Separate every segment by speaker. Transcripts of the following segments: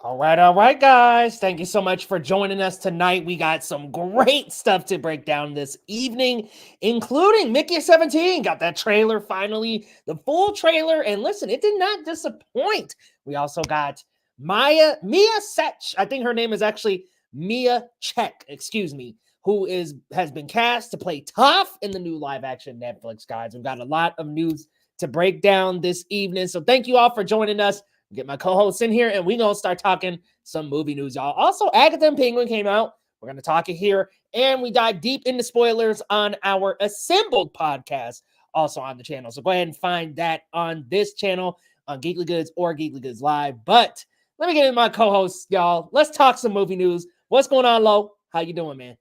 Speaker 1: All right, guys. Thank you so much for joining us tonight. We got some great stuff to break down this evening, including Mickey 17. Got that trailer finally, the full trailer. And listen, it did not disappoint. We also got Miya Cech. I think her name is actually Miya Cech, excuse me, who has been cast to play Toph in the new live action Netflix, guys. We've got a lot of news to break down this evening. So thank you all for joining us. Get my co-hosts in here, and we're going to start talking some movie news, y'all. Also, Agatha and Penguin came out. We're going to talk it here, and we dive deep into spoilers on our Assembled podcast, also on the channel. So go ahead and find that on this channel, on Geekly Goods or Geekly Goods Live. But let me get into my co-hosts, y'all. Let's talk some movie news. What's going on, Lo? How you doing, man?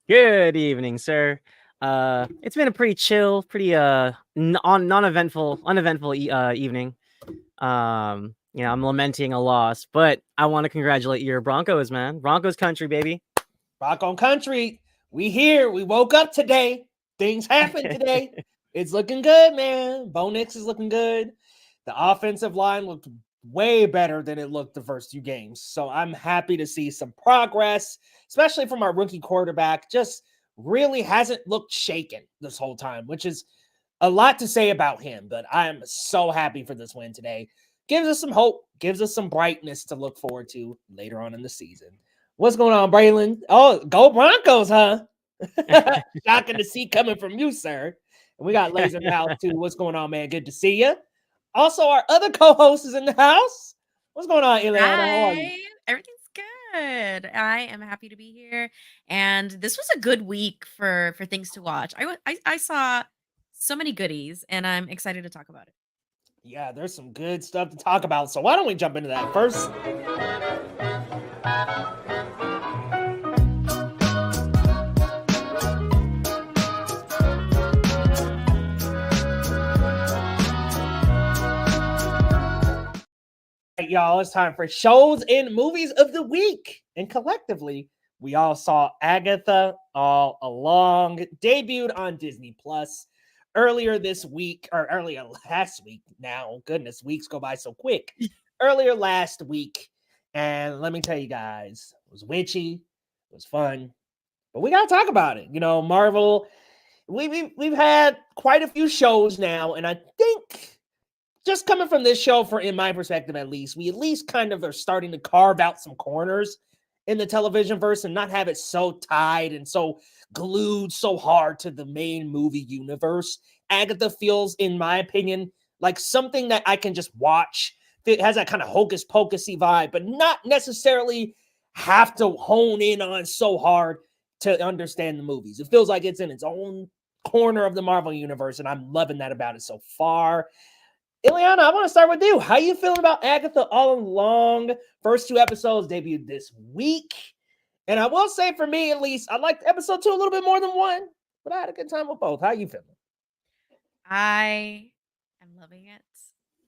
Speaker 2: Good evening, sir. It's been a pretty chill, pretty uneventful evening. I'm lamenting a loss, but I want to congratulate your Broncos, man. Broncos country, baby.
Speaker 1: Rock on country. We here. We woke up today. Things happened today. It's looking good, man. Bo Nix is looking good. The offensive line looked way better than it looked the first few games. So I'm happy to see some progress, especially from our rookie quarterback. Just really hasn't looked shaken this whole time, which is a lot to say about him. But I'm so happy for this win today. Gives us some hope, gives us some brightness to look forward to later on in the season. What's going on, Braylon? Oh, go Broncos, huh? Shocking to see coming from you, sir. And we got Laser in the house, too. What's going on, man? Good to see you. Also, our other co-host is in the house. What's going on, Ileana? How are you?
Speaker 3: Hi, everything's good. I am happy to be here, and this was a good week for things to watch. I saw so many goodies, and I'm excited to talk about it.
Speaker 1: Yeah, there's some good stuff to talk about. So why don't we jump into that first? Y'all, it's time for shows and movies of the week. And collectively, we all saw Agatha All Along, debuted on Disney Plus earlier this week, or earlier last week now. Goodness, weeks go by so quick. Earlier last week. And let me tell you guys, it was witchy, it was fun, but we got to talk about it. You know, Marvel, we've had quite a few shows now, and I think just coming from this show, for in my perspective at least, we at least kind of are starting to carve out some corners in the television verse and not have it so tied and so glued so hard to the main movie universe. Agatha feels, in my opinion, like something that I can just watch. It has that kind of hocus pocusy vibe, but not necessarily have to hone in on so hard to understand the movies. It feels like it's in its own corner of the Marvel universe, and I'm loving that about it so far. Ileana, I want to start with you. How you feeling about Agatha All Along? First two episodes debuted this week. And I will say, for me at least, I liked episode 2 a little bit more than 1, but I had a good time with both. How you feeling?
Speaker 3: I am loving it.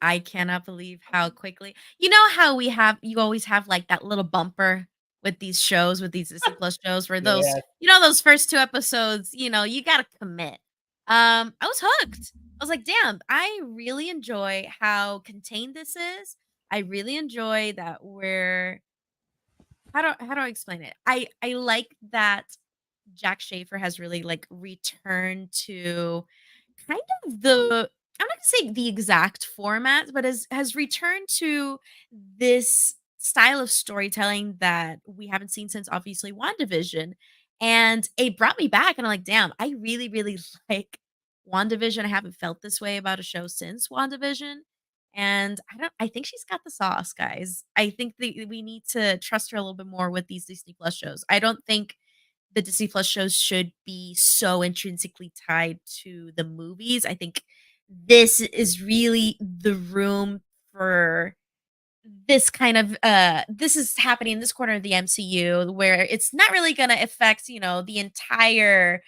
Speaker 3: I cannot believe how quickly. You know how you always have like that little bumper with these shows, with these Disney Plus shows, where
Speaker 1: Yeah.
Speaker 3: those first two episodes, you gotta commit. I was hooked. I was like, damn, I really enjoy how contained this is. I really enjoy that how do I explain it? I like that Jack Schaefer has really like returned to kind of I'm not gonna say the exact format, but has returned to this style of storytelling that we haven't seen since obviously WandaVision. And it brought me back and I'm like, damn, I really, really like WandaVision. I haven't felt this way about a show since WandaVision. And I think she's got the sauce, guys. I think that we need to trust her a little bit more with these Disney Plus shows. I don't think the Disney Plus shows should be so intrinsically tied to the movies. I think this is really the room for this kind of this is happening in this corner of the MCU where it's not really going to affect, the entire,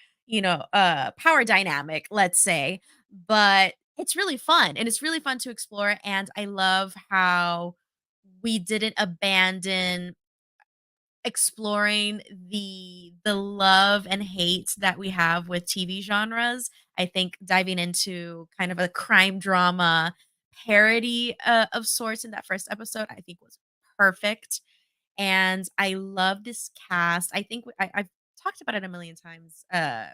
Speaker 3: power dynamic, let's say, but it's really fun and it's really fun to explore and I love how we didn't abandon exploring the love and hate that we have with TV genres. I think diving into kind of a crime drama parody of sorts in that first episode, I think was perfect. And I love this cast. I think I've talked about it a million times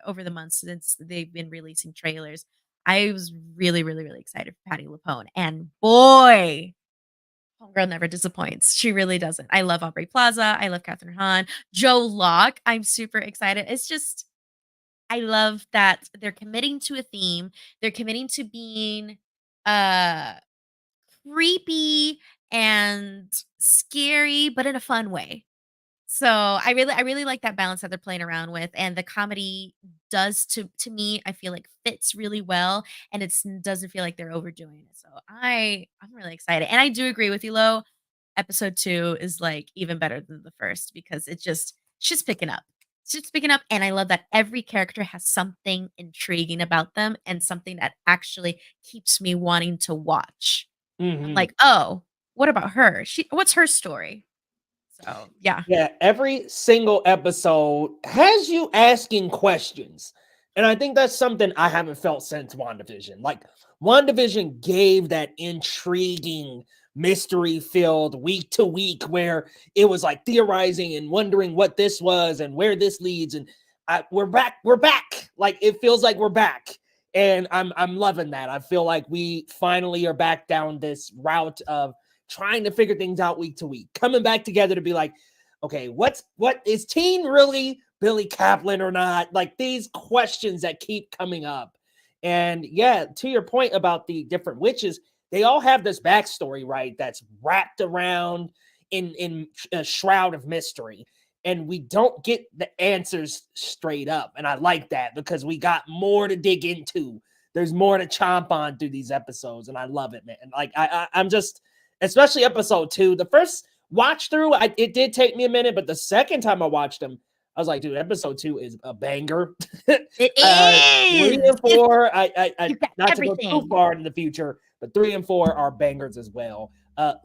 Speaker 3: over the months since they've been releasing trailers. I was really, really, really excited for Patty LuPone. And boy, Homegirl never disappoints. She really doesn't. I love Aubrey Plaza. I love Catherine Hahn. Joe Locke. I'm super excited. It's just, I love that they're committing to a theme. They're committing to being uh creepy and scary, but in a fun way. So I really like that balance that they're playing around with, and the comedy does to me, I feel like fits really well, and doesn't feel like they're overdoing it. So I'm really excited, and I do agree with you, Lo. Episode 2 is like even better than the first because it's just picking up. It's just picking up, and I love that every character has something intriguing about them and something that actually keeps me wanting to watch. I'm
Speaker 1: Mhm.
Speaker 3: like, oh, what about her? What's her story? So yeah.
Speaker 1: Yeah, every single episode has you asking questions. And I think that's something I haven't felt since WandaVision. Like, WandaVision gave that intriguing, mystery filled week to week where it was like theorizing and wondering what this was and where this leads. And we're back. We're back. Like, it feels like we're back. And I'm loving that. I feel like we finally are back down this route of trying to figure things out week to week, coming back together to be like, okay, what is Teen really Billy Kaplan or not? Like these questions that keep coming up. And yeah, to your point about the different witches, they all have this backstory, right? That's wrapped around in a shroud of mystery. And we don't get the answers straight up. And I like that because we got more to dig into. There's more to chomp on through these episodes. And I love it, man. Like I'm just, especially episode 2. The first watch through, it did take me a minute, but the second time I watched them, I was like, dude, episode 2 is a banger.
Speaker 3: It
Speaker 1: 3
Speaker 3: is.
Speaker 1: and 4, I
Speaker 3: You got
Speaker 1: not to go too
Speaker 3: everything.
Speaker 1: far in the future, but 3 and 4 are bangers as well.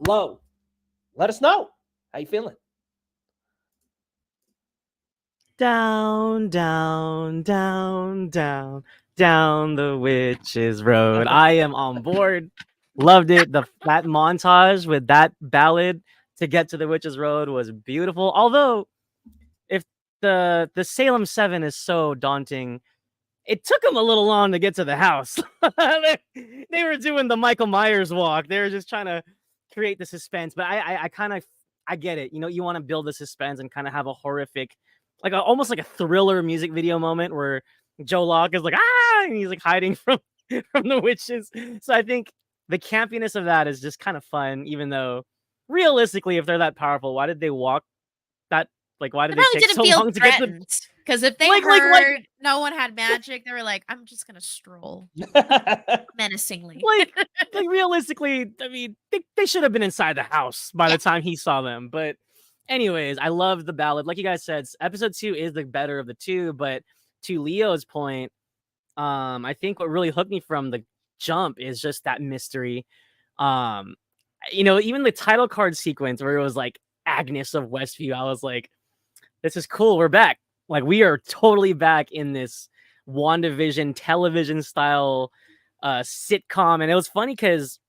Speaker 1: Lo, let us know how you feeling.
Speaker 2: Down, down, down, down, down the witch's road. I am on board. Loved it. That montage with that ballad to get to the witch's road was beautiful. Although, if the Salem 7 is so daunting, it took them a little long to get to the house. They were doing the Michael Myers walk. They were just trying to create the suspense. But I kind of I get it. You know, you want to build the suspense and kind of have a horrific, almost like a thriller music video moment where Joe Locke is like and he's like hiding from from the witches. So I think the campiness of that is just kind of fun, even though realistically, if they're that powerful, why did they walk that? Like, why
Speaker 3: They
Speaker 2: did they
Speaker 3: probably
Speaker 2: take
Speaker 3: didn't
Speaker 2: so
Speaker 3: feel
Speaker 2: long to get to?
Speaker 3: threatened because if they
Speaker 2: Like
Speaker 3: heard no one had magic, they were like, "I'm just gonna stroll menacingly."
Speaker 2: like realistically, I mean, they should have been inside the house by
Speaker 3: Yeah.
Speaker 2: the time he saw them. But anyways, I love the ballad. Like you guys said, episode 2 is the better of the two. But to Leo's point, I think what really hooked me from the jump is just that mystery. Um, even the title card sequence where it was like Agnes of Westview, I was like, this is cool. We're back. Like we are totally back in this WandaVision television style sitcom. And it was funny because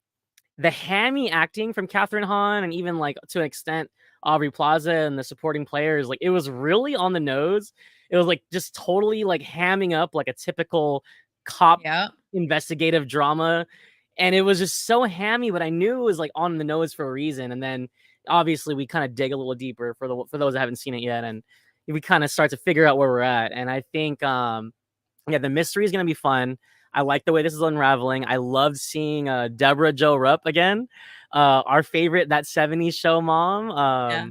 Speaker 2: the hammy acting from Catherine Hahn and even like to an extent Aubrey Plaza and the supporting players, like it was really on the nose. It was like just totally like hamming up like a typical cop
Speaker 3: Yeah.
Speaker 2: investigative drama. And it was just so hammy, but I knew it was like on the nose for a reason. And then obviously we kind of dig a little deeper for those that haven't seen it yet. And we kind of start to figure out where we're at. And I think yeah, the mystery is gonna be fun. I like the way this is unraveling. I loved seeing Deborah Jo Rupp again. Our favorite, that 70s show mom.
Speaker 3: Yeah.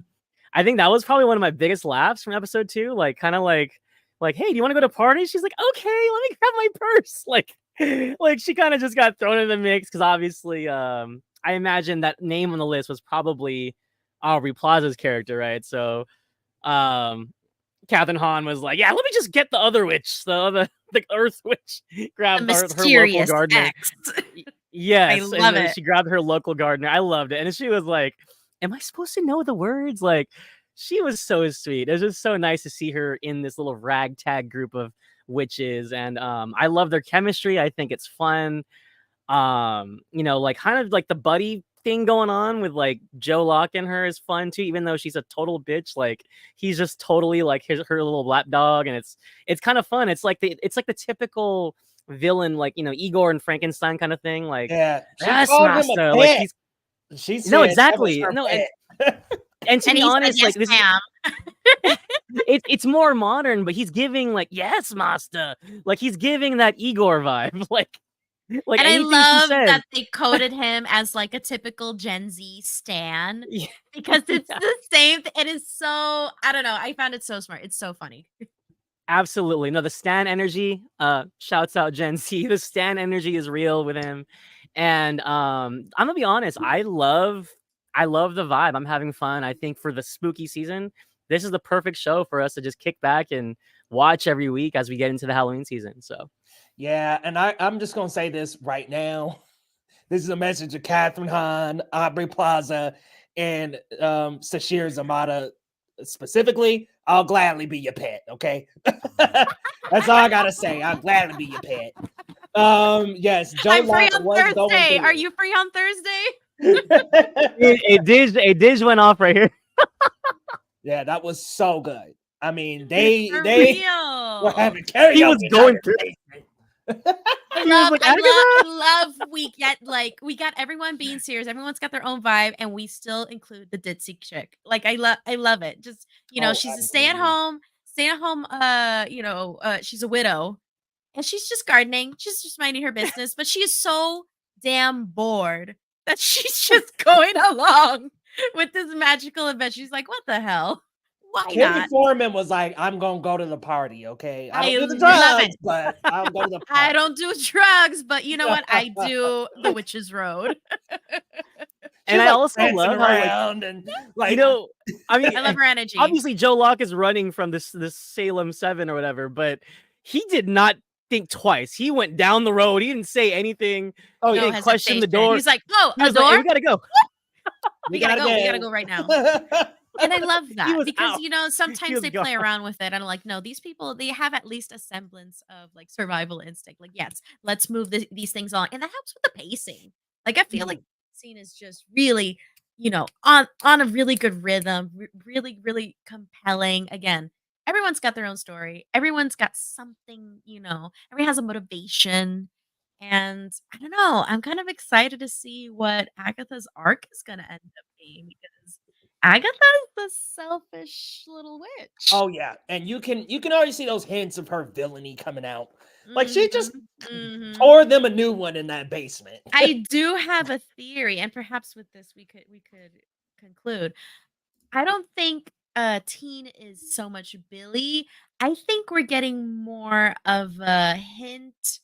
Speaker 2: I think that was probably one of my biggest laughs from episode 2. Like, kind of like, hey, do you want to go to a party? She's like, okay, let me grab my purse. Like she kind of just got thrown in the mix because obviously, I imagine that name on the list was probably Aubrey Plaza's character, right? So, Catherine Hahn was like, yeah, let me just get the other witch, the Earth witch,
Speaker 3: The
Speaker 2: grabbed her local
Speaker 3: mysterious
Speaker 2: gardener.
Speaker 3: X.
Speaker 2: Yes,
Speaker 3: I
Speaker 2: and
Speaker 3: love
Speaker 2: then
Speaker 3: it.
Speaker 2: she grabbed her local gardener. I loved it. And she was like, am I supposed to know the words? Like, she was so sweet. It was just so nice to see her in this little ragtag group of witches. And I love their chemistry. I think it's fun. Like kind of like the buddy thing going on with like Joe Locke and her is fun too, even though she's a total bitch. Like he's just totally like her little lap dog, and it's kind of fun. It's like the typical villain, like Igor and Frankenstein kind of thing. Like
Speaker 1: Yeah, she
Speaker 2: yes,
Speaker 1: called him a
Speaker 2: master. Like
Speaker 1: pet.
Speaker 2: he's
Speaker 1: She said
Speaker 2: no
Speaker 1: that was
Speaker 2: exactly
Speaker 1: her
Speaker 2: no,
Speaker 1: pet.
Speaker 2: and to
Speaker 3: And
Speaker 2: be
Speaker 3: he said,
Speaker 2: honest,
Speaker 3: yes,
Speaker 2: like this
Speaker 3: ma'am.
Speaker 2: it's more modern, but he's giving like yes, master. Like he's giving that Igor vibe. Like
Speaker 3: And I
Speaker 2: anything she
Speaker 3: love
Speaker 2: said.
Speaker 3: that they coded him as like a typical Gen Z stan
Speaker 2: Yeah.
Speaker 3: because it's
Speaker 2: Yeah.
Speaker 3: the same. It is so, I don't know. I found it so smart. It's so funny.
Speaker 2: Absolutely. No, the Stan energy, shouts out Gen Z. The Stan energy is real with him. And I'm gonna be honest, I love the vibe. I'm having fun. I think for the spooky season, this is the perfect show for us to just kick back and watch every week as we get into the Halloween season. So
Speaker 1: Yeah, and I'm just gonna say this right now. This is a message to Catherine Hahn, Aubrey Plaza, and Sashir Zamata specifically. I'll gladly be your pet. Okay, that's all I gotta say. I'll gladly be your pet. Yes, Joe
Speaker 3: I'm free
Speaker 1: Locke
Speaker 3: on
Speaker 1: was going
Speaker 3: Thursday.
Speaker 1: through
Speaker 3: Are
Speaker 1: it.
Speaker 3: you free on Thursday?
Speaker 2: a dish went off right here.
Speaker 1: Yeah, that was so good. I mean,
Speaker 3: For
Speaker 1: they
Speaker 3: real.
Speaker 1: were having karaoke.
Speaker 2: He was going
Speaker 1: night.
Speaker 2: through.
Speaker 3: I
Speaker 2: He was like,
Speaker 3: love we got everyone being serious. Everyone's got their own vibe, and we still include the ditzy chick. Like I love it. Just
Speaker 1: Oh,
Speaker 3: she's a
Speaker 1: absolutely.
Speaker 3: stay at home. She's a widow, and she's just gardening. She's just minding her business, but she is so damn bored that she's just going along with this magical event. She's like, what the hell? Why
Speaker 1: Kimmy
Speaker 3: not?
Speaker 1: Foreman was like, "I'm gonna go to the party. Okay, I don't
Speaker 3: I
Speaker 1: do the
Speaker 3: love
Speaker 1: drugs,
Speaker 3: it.
Speaker 1: but I'll go to the
Speaker 3: I
Speaker 1: party."
Speaker 3: don't do drugs, but you know what? I do the Witch's Road.
Speaker 2: And
Speaker 1: She's
Speaker 2: I
Speaker 1: like
Speaker 2: also
Speaker 1: dancing
Speaker 2: love how like
Speaker 1: around and like
Speaker 2: I mean,
Speaker 3: I love her energy.
Speaker 2: obviously Joe Locke is running from this Salem 7 or whatever, but he did not think twice. He went down the road. He didn't say anything.
Speaker 1: Oh,
Speaker 2: He
Speaker 3: No
Speaker 1: yeah,
Speaker 2: didn't question the
Speaker 3: hesitation.
Speaker 2: door.
Speaker 3: He's like, "Oh,
Speaker 2: He
Speaker 3: a
Speaker 2: was like, "Hey,
Speaker 3: door?
Speaker 2: we gotta go."
Speaker 3: We gotta go. We gotta go right now." And I love
Speaker 2: He
Speaker 3: that
Speaker 2: was
Speaker 3: because
Speaker 2: out. He
Speaker 3: sometimes
Speaker 2: was
Speaker 3: they
Speaker 2: gone.
Speaker 3: play around with it, and I'm like, no, these people they have at least a semblance of like survival instinct. Like, yes, let's move these things on, and that helps with the pacing. Like, I feel like the scene is just really, on a really good rhythm, really, really compelling. Again, everyone's got their own story. Everyone's got something. Everyone has a motivation. And I don't know. I'm kind of excited to see what Agatha's arc is going to end up being because Agatha's the selfish little witch.
Speaker 1: Oh yeah, and you can already see those hints of her villainy coming out. Like she just
Speaker 3: Mhm, mhm.
Speaker 1: tore them a new one in that basement.
Speaker 3: I do have a theory, and perhaps with this we could conclude. I don't think Teen is so much Billy. I think we're getting more of a hint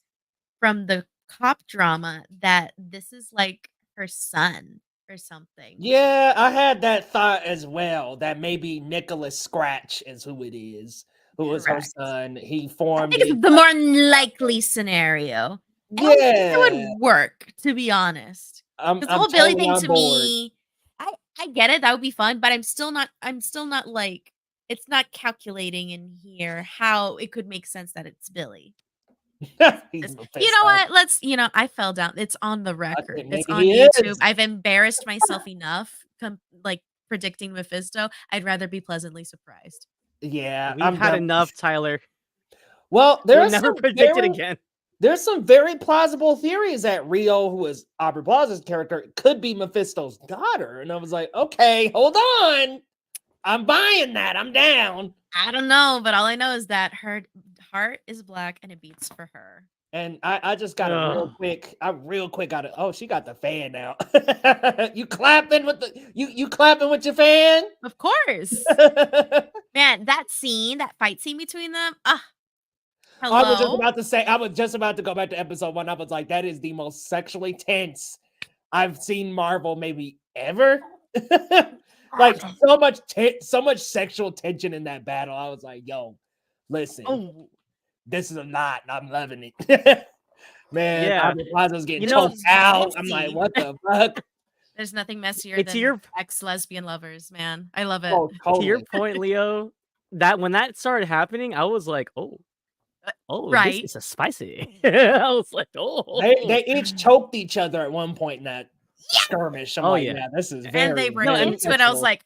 Speaker 3: from the cop drama that this is like her son or something.
Speaker 1: Yeah, I had that thought as well. That maybe Nicholas Scratch is who it is, who was her
Speaker 3: Correct.
Speaker 1: son. He
Speaker 3: I
Speaker 1: formed
Speaker 3: think
Speaker 1: a
Speaker 3: it's the more likely scenario. And I think it
Speaker 1: yeah.
Speaker 3: would work, to be honest.
Speaker 1: I'm
Speaker 3: Because the
Speaker 1: I'm
Speaker 3: whole Billy
Speaker 1: totally
Speaker 3: thing
Speaker 1: on
Speaker 3: to
Speaker 1: board.
Speaker 3: me, I get it. That would be fun, but I'm still not like it's not calculating in here how it could make sense that it's Billy.
Speaker 1: He's
Speaker 3: You know
Speaker 1: Mephisto.
Speaker 3: what? I fell down. It's on the record. It's
Speaker 1: Maybe
Speaker 3: on
Speaker 1: he
Speaker 3: YouTube.
Speaker 1: is.
Speaker 3: I've embarrassed myself enough like predicting Mephisto. I'd rather be pleasantly surprised.
Speaker 1: Yeah,
Speaker 2: We've
Speaker 1: I'm
Speaker 2: had
Speaker 1: done.
Speaker 2: enough, Tyler.
Speaker 1: Well,
Speaker 2: You'll never predict it again.
Speaker 1: there's some very plausible theories that Rio, who is Aubrey Plaza's character, could be Mephisto's daughter. And I was like, okay, hold on. I'm buying that. I'm down.
Speaker 3: I don't know, but all I know is that her heart is black and it beats for her.
Speaker 1: And I just got
Speaker 2: Ugh.
Speaker 1: I real quick got it. Oh, she got the fan now. You clapping with you clapping with your fan?
Speaker 3: Of course. Man, that fight scene between them.
Speaker 1: I was just
Speaker 3: Hello.
Speaker 1: about to say, I was just about to go back to episode 1. I was like, that is the most sexually tense I've seen Marvel maybe ever. Like so much sexual tension in that battle. I was like, yo, listen,
Speaker 3: Oh,
Speaker 1: this is a lot, and I'm loving it. Man,
Speaker 2: Yeah.
Speaker 1: Aubrey Plaza's getting
Speaker 2: You know,
Speaker 1: choked out. I'm like,
Speaker 3: messy.
Speaker 1: what the fuck?
Speaker 3: There's nothing messier
Speaker 2: It's
Speaker 3: than
Speaker 2: your
Speaker 3: ex-lesbian lovers, man. I love it.
Speaker 1: Oh,
Speaker 2: to your
Speaker 1: totally.
Speaker 2: point, Leo, that when that started happening, I was like, oh, this
Speaker 3: Right.
Speaker 2: is a spicy. I was like, oh,
Speaker 1: They each choked each other at one point in that skirmish. I'm
Speaker 2: Oh,
Speaker 1: like,
Speaker 2: yeah.
Speaker 1: yeah, this is
Speaker 3: And
Speaker 1: very.
Speaker 3: they were
Speaker 2: No, and-
Speaker 3: into it. I was like,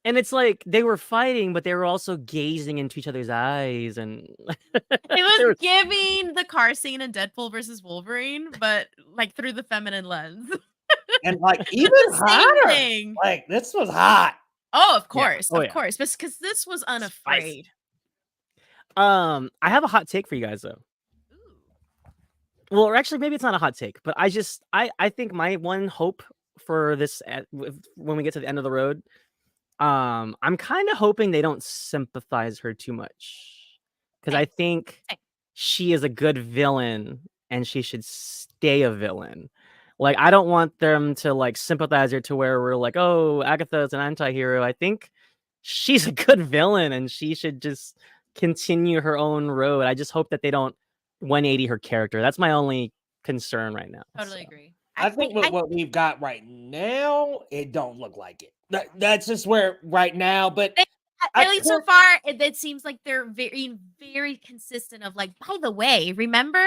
Speaker 2: And it's like they were fighting, but they were also gazing into each other's eyes, and
Speaker 3: it
Speaker 2: They
Speaker 3: was
Speaker 2: were-
Speaker 3: giving the car scene in Deadpool versus Wolverine, but like through the feminine lens.
Speaker 1: and like even
Speaker 3: The same
Speaker 1: hotter.
Speaker 3: thing.
Speaker 1: Like this was hot.
Speaker 3: Oh, of
Speaker 2: Yeah.
Speaker 3: course,
Speaker 2: Oh,
Speaker 3: of
Speaker 2: yeah.
Speaker 3: course, because this was
Speaker 2: Spicy.
Speaker 3: unafraid.
Speaker 2: I have a hot take for you guys though. Well, or actually, maybe it's not a hot take, but I think my one hope for this when we get to the end of the road, I'm kind of hoping they don't sympathize her too much, because I
Speaker 3: Same.
Speaker 2: think
Speaker 3: Same.
Speaker 2: she is a good villain and she should stay a villain. Like, I don't want them to like sympathize her to where we're like, oh, Agatha's an anti-hero. I think she's a good villain and she should just continue her own road. I just hope that they don't 180 her character. That's my only concern right now.
Speaker 3: Totally
Speaker 2: so.
Speaker 3: agree.
Speaker 1: I think with what we've got right now, it don't look like it. That's just where right now. But
Speaker 3: At least so far, it seems like they're very, very consistent. Of like, by the way, remember,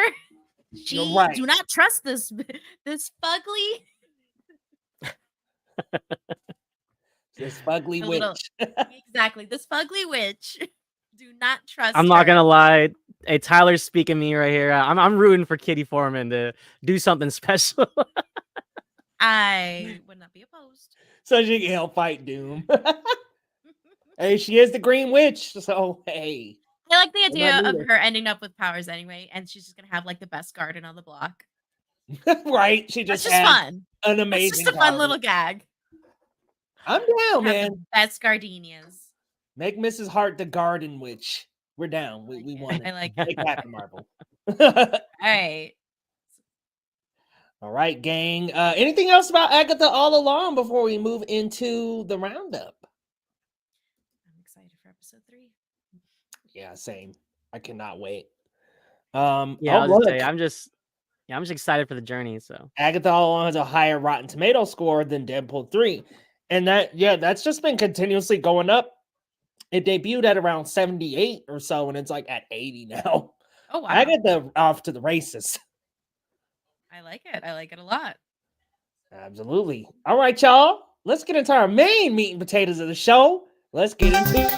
Speaker 3: do not trust this fugly,
Speaker 1: this fugly witch.
Speaker 3: Exactly, this fugly witch. Do not trust.
Speaker 2: I'm not gonna lie. Hey, Tyler's speaking me right here. I'm rooting for Kitty Foreman to do something special.
Speaker 3: I would not be opposed.
Speaker 1: So she can help fight Doom. Hey, she is the Green Witch. So hey,
Speaker 3: I like the idea of her ending up with powers anyway, and she's just gonna have like the best garden on the block.
Speaker 1: Right? She just
Speaker 3: That's just fun.
Speaker 1: An amazing.
Speaker 3: It's just a fun little gag.
Speaker 1: I'm down, man.
Speaker 3: Best gardenias.
Speaker 1: Make Mrs. Hart the Garden Witch. We're down. We want it.
Speaker 3: I like
Speaker 1: Make Captain Marvel.
Speaker 3: All right.
Speaker 1: All right, gang. Anything else about Agatha All Along before we move into the roundup?
Speaker 3: I'm excited for episode 3.
Speaker 1: Yeah, same. I cannot wait.
Speaker 2: Yeah, I'm just excited for the journey. So
Speaker 1: Agatha All Along has a higher Rotten Tomato score than Deadpool 3. And that's just been continuously going up. It debuted at around 78 or so, and it's like at 80 now.
Speaker 3: Oh wow.
Speaker 1: Agatha off to the races.
Speaker 3: I like it. I like it a lot.
Speaker 1: Absolutely. All right, y'all. Let's get into our main meat and potatoes of the show. Let's get into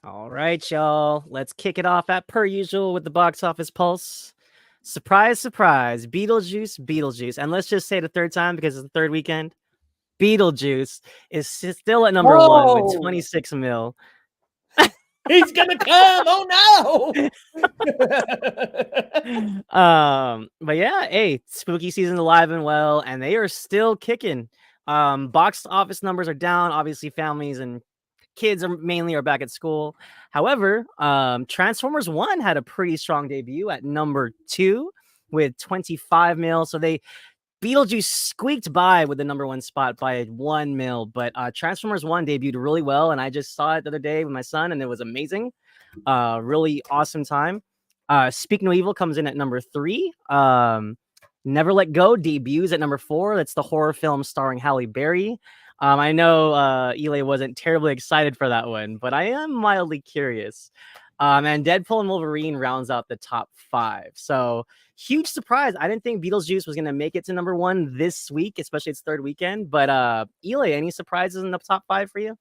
Speaker 2: all right, y'all. Let's kick it off at per usual with the box office pulse. Surprise, surprise. Beetlejuice. And let's just say the third time because it's the third weekend. Beetlejuice is still at number 1 with 26 mil.
Speaker 1: He's gonna come. Oh
Speaker 2: no. But yeah, hey, spooky season's alive and well, and they are still kicking. Box office numbers are down. Obviously, families and kids are back at school. However, Transformers 1 had a pretty strong debut at number 2 with 25 mil. So Beetlejuice squeaked by with the number 1 spot by 1 mil. But Transformers 1 debuted really well, and I just saw it the other day with my son, and it was amazing. Really awesome time. Speak No Evil comes in at number 3. Never Let Go debuts at number 4. That's the horror film starring Halle Berry. I know Eli wasn't terribly excited for that one, but I am mildly curious. And Deadpool and Wolverine rounds out the top 5. So huge surprise. I didn't think Beetlejuice was going to make it to number 1 this week, especially its third weekend. But Eli, any surprises in the top 5 for you?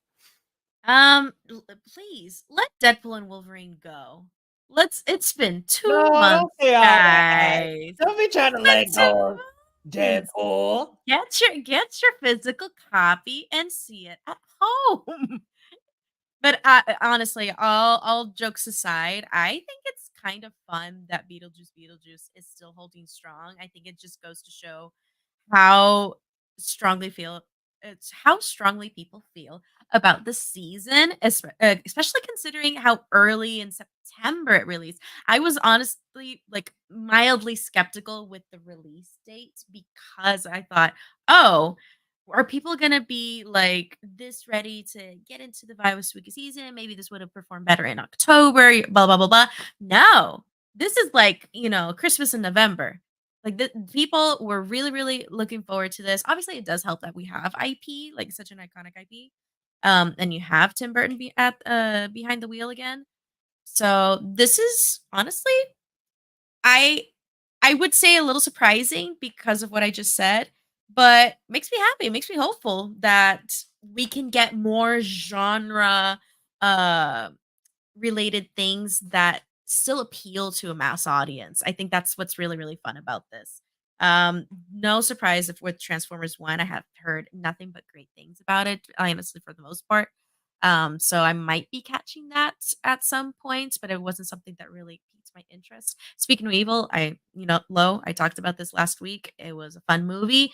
Speaker 3: Please let Deadpool and Wolverine go. It's been 2 months, guys.
Speaker 1: Don't be trying to let go. Deadpool.
Speaker 3: Get your physical copy and see it at home. But honestly, all jokes aside, I think it's kind of fun that Beetlejuice is still holding strong. I think it just goes to show how strongly people feel about the season, especially considering how early in September it released. I was honestly like mildly skeptical with the release date because I thought, oh, are people gonna be like this ready to get into the vibe of spooky season? Maybe this would have performed better in October, blah blah blah blah. No, this is like, Christmas in November. Like the people were really, really looking forward to this. Obviously, it does help that we have IP, like such an iconic IP. And you have Tim Burton behind the wheel again. So this is honestly, I I would say a little surprising because of what I just said, but makes me happy. It makes me hopeful that we can get more genre uh related things that still appeal to a mass audience. I think that's what's really, really fun about this. No surprise if with Transformers 1, I have heard nothing but great things about it, honestly, for the most part. So I might be catching that at some point, but it wasn't something that really piqued my interest. Speaking of evil, I talked about this last week. It was a fun movie.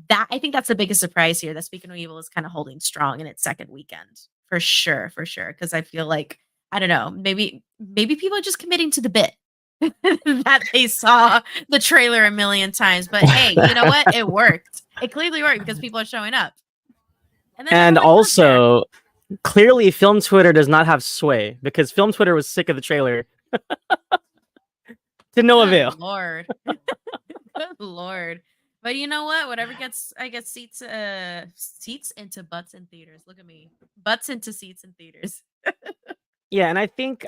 Speaker 3: That I think that's the biggest surprise here. That Speaking of Evil is kind of holding strong in its second weekend for sure, for sure. Because I feel like I don't know, maybe people are just committing to the bit that they saw the trailer a million times. But hey, you know what? It worked. It clearly worked because people are showing up. And then
Speaker 2: And
Speaker 3: everyone goes there.
Speaker 2: also, clearly, film Twitter does not have sway because film Twitter was sick of the trailer to no
Speaker 3: Good
Speaker 2: avail.
Speaker 3: lord. Good lord. But you know what? Whatever gets I guess seats into butts in theaters. Look at me. Butts into seats in theaters.
Speaker 2: Yeah, and I think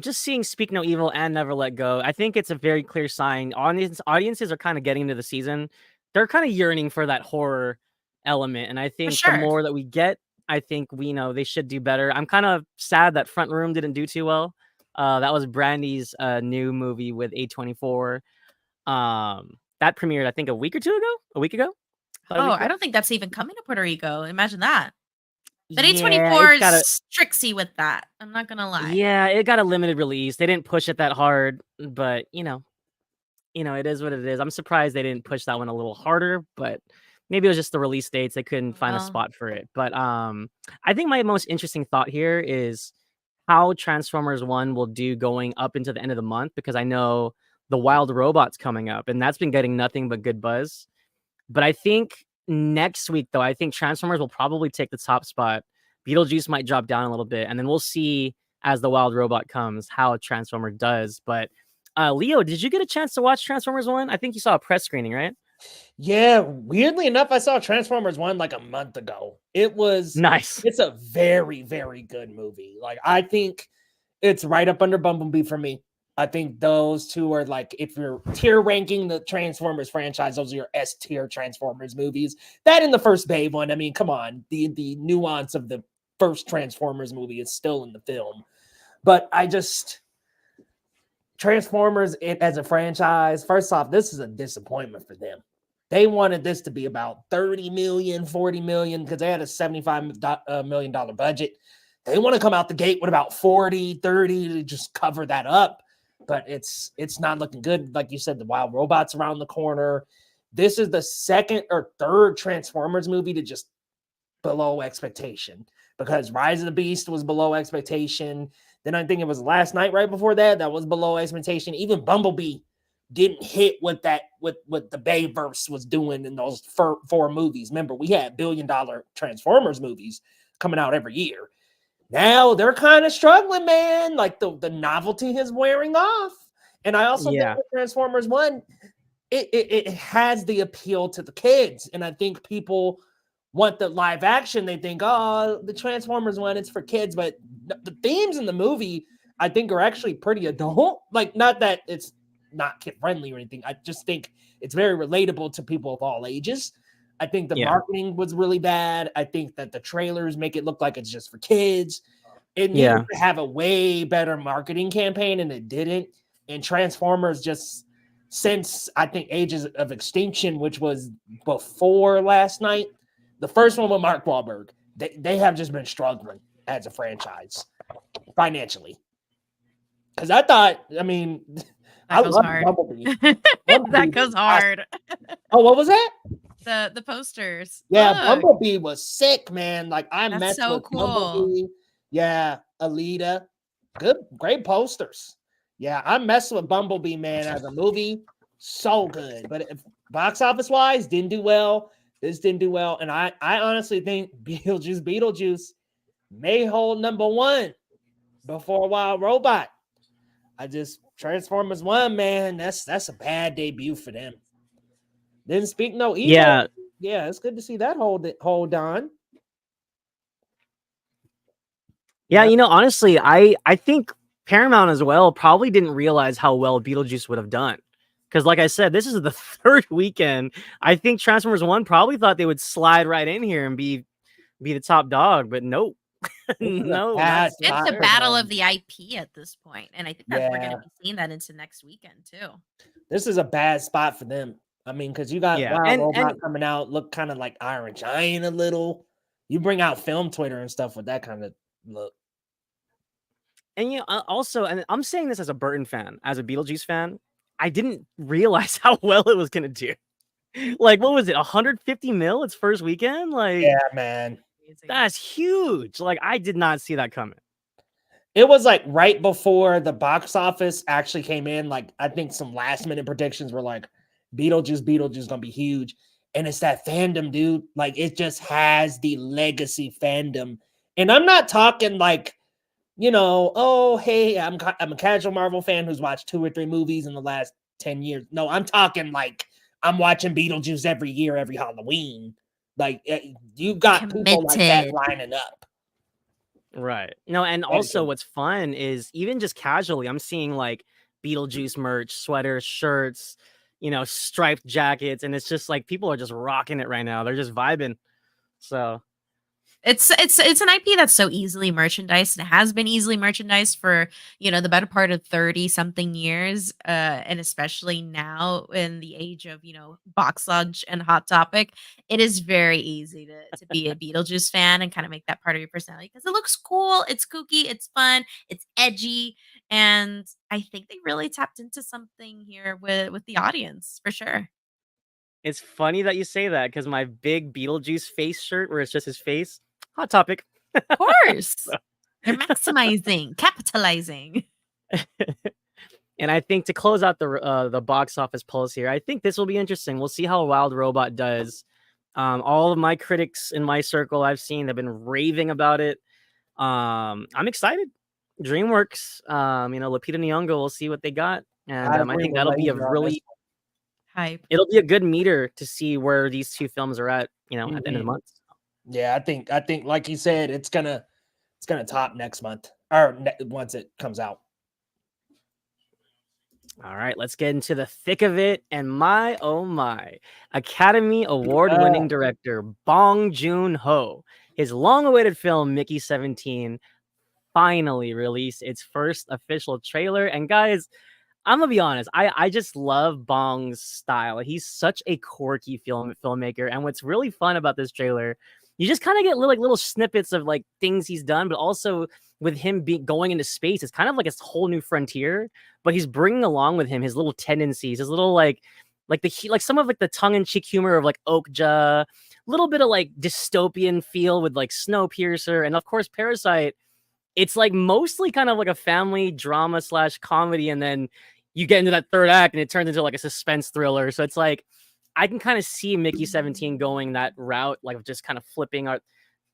Speaker 2: just seeing Speak No Evil and Never Let Go, I think it's a very clear sign. Audiences are kind of getting into the season. They're kind of yearning for that horror element, and I
Speaker 3: For
Speaker 2: think the
Speaker 3: sure.
Speaker 2: more that we get, I think we know they should do better. I'm kind of sad that Front Room didn't do too well. That was Brandy's new movie with A24. That premiered, I think, a week ago. About a
Speaker 3: Oh,
Speaker 2: week
Speaker 3: I
Speaker 2: ago.
Speaker 3: don't think that's even coming to Puerto Rico. Imagine that. But
Speaker 2: Yeah,
Speaker 3: A24 is tricksy with that. I'm not gonna lie.
Speaker 2: it got a limited release. They didn't push it that hard, but it is what it is. I'm surprised they didn't push that one a little harder, but maybe it was just the release dates. They couldn't find a
Speaker 3: Well,
Speaker 2: spot for it. But I think my most interesting thought here is how Transformers 1 will do going up into the end of the month, because I know the Wild Robot's coming up, and that's been getting nothing but good buzz. But I think next week, though, I think Transformers will probably take the top spot. Beetlejuice might drop down a little bit, and then we'll see as the Wild Robot comes how Transformer does. But Leo, did you get a chance to watch Transformers 1? I think you saw a press screening, right?
Speaker 1: Yeah, weirdly enough, I saw Transformers 1 like a month ago.
Speaker 2: Nice.
Speaker 1: It's a very, very good movie. Like, I think it's right up under Bumblebee for me. I think those two are like, if you're tier ranking the Transformers franchise, those are your S tier Transformers movies. That and the first Babe one. I mean, come on, the nuance of the first Transformers movie is still in the film. But Transformers as a franchise, first off, this is a disappointment for them. They wanted this to be about 30 million, 40 million, because they had a $75 million budget. They want to come out the gate with about 40, 30 to just cover that up. But it's not looking good. Like you said, the Wild Robot's around the corner. This is the second or third Transformers movie to just below expectation, because Rise of the Beast was below expectation. Then I think it was Last Night right before that was below expectation. Even Bumblebee didn't hit what the Bayverse was doing in those four movies. Remember, we had $1 billion Transformers movies coming out every year. Now they're kind of struggling, man. Like the novelty is wearing off. And I also think with Transformers 1, it has the appeal to the kids. And I think people want the live action. They think, oh, the Transformers 1, it's for kids. But the themes in the movie, I think, are actually pretty adult. Like, not that it's not kid friendly or anything. I just think it's very relatable to people of all ages. I think the marketing was really bad. I think that the trailers make it look like it's just for kids. It needed to have a way better marketing campaign, and it didn't. And Transformers, just since I think Ages of Extinction, which was before Last Night, the first one with Mark Wahlberg, they have just been struggling as a franchise financially. Because I
Speaker 3: goes
Speaker 1: love
Speaker 3: hard.
Speaker 1: Bumblebee.
Speaker 3: That goes hard.
Speaker 1: Oh, what was that?
Speaker 3: The posters.
Speaker 1: Yeah,
Speaker 3: Look,
Speaker 1: Bumblebee was sick, man. Like, I
Speaker 3: that's
Speaker 1: messed
Speaker 3: so
Speaker 1: with
Speaker 3: cool.
Speaker 1: Bumblebee. Yeah, Alita. Great posters. Yeah, I messed with Bumblebee, man, as a movie. So good. But if box office wise, didn't do well. This didn't do well. And I honestly think Beetlejuice may hold number one before Wild Robot. Transformers 1, man, that's a bad debut for them. Didn't speak no evil.
Speaker 2: Yeah,
Speaker 1: Yeah, it's good to see that hold on.
Speaker 2: yeah.
Speaker 1: Yeah.
Speaker 2: Honestly, I think Paramount as well probably didn't realize how well Beetlejuice would have done. Because, like I said, this is the third weekend. I think Transformers One probably thought they would slide right in here and be the top dog, but nope.
Speaker 1: This is a
Speaker 2: No, not
Speaker 1: bad
Speaker 2: so
Speaker 3: It's
Speaker 1: spot
Speaker 3: the
Speaker 1: for
Speaker 2: sure.
Speaker 3: battle of
Speaker 1: them.
Speaker 3: the IP at this point, and I think that we're going
Speaker 1: Yeah,
Speaker 3: to be seeing that into next weekend too.
Speaker 1: this is a bad spot for them. I mean, because you got
Speaker 2: Yeah,
Speaker 1: Wild
Speaker 2: and
Speaker 1: Robot coming out, look kind of like Iron Giant a little. You bring out film Twitter and stuff with that kind of look.
Speaker 2: also, and I'm saying this as a Burton fan, as a Beetlejuice fan, I didn't realize how well it was gonna do. Like, what was it, 150 mil its first weekend? Like,
Speaker 1: Yeah, man.
Speaker 3: Amazing.
Speaker 2: that's huge. Like, I did not see that coming.
Speaker 1: It was like right before the box office actually came in. Like, I think some last minute predictions were like, Beetlejuice gonna be huge. And it's that fandom, dude. Like, it just has the legacy fandom. And I'm not talking like, oh, hey, I'm a casual Marvel fan who's watched 2 or 3 movies in the last 10 years. No, I'm talking like I'm watching Beetlejuice every year, every Halloween. Like, you got people like that
Speaker 3: Committed.
Speaker 1: lining up.
Speaker 2: Right. No, and also what's fun is even just casually, I'm seeing like Beetlejuice merch, sweaters, shirts, striped jackets, and it's just like people are just rocking it right now. They're just vibing. So
Speaker 3: It's an IP that's so easily merchandised and has been easily merchandised for, the better part of 30 something years. And especially now in the age of, box lunch and Hot Topic, it is very easy to be a Beetlejuice fan and kind of make that part of your personality because it looks cool, it's kooky, it's fun, it's edgy. And I think they really tapped into something here with the audience for sure.
Speaker 2: it's funny that you say that because my big Beetlejuice face shirt, where it's just his face, Hot Topic.
Speaker 3: Of course. They're maximizing, capitalizing.
Speaker 2: And I think to close out the box office pulse here, I think this will be interesting. We'll see how Wild Robot does. All of my critics in my circle I've seen have been raving about it. I'm excited. DreamWorks, Lupita Nyong'o, we'll see what they got, and I think that'll be
Speaker 3: Hype.
Speaker 2: it'll be a good meter to see where these two films are at, at the end of the
Speaker 1: Mhm.
Speaker 2: month.
Speaker 1: Yeah, I think like you said, it's gonna top next month or once it comes out.
Speaker 2: All right, let's get into the thick of it. And my, oh my, Academy Award-winning director Bong Joon-Ho, his long-awaited film Mickey 17 finally released its first official trailer. And guys, I'm gonna be honest, I just love Bong's style. He's such a quirky filmmaker. And what's really fun about this trailer, you just kind of get little snippets of like things he's done, but also with him going into space, it's kind of like a whole new frontier. But he's bringing along with him his little tendencies, his little like some of like the tongue-in-cheek humor of like Okja, little bit of like dystopian feel with like Snowpiercer, and of course Parasite. It's like mostly kind of like a family drama / comedy, and then you get into that third act and it turns into like a suspense thriller. So it's like I can kind of see Mickey 17 going that route, like just kind of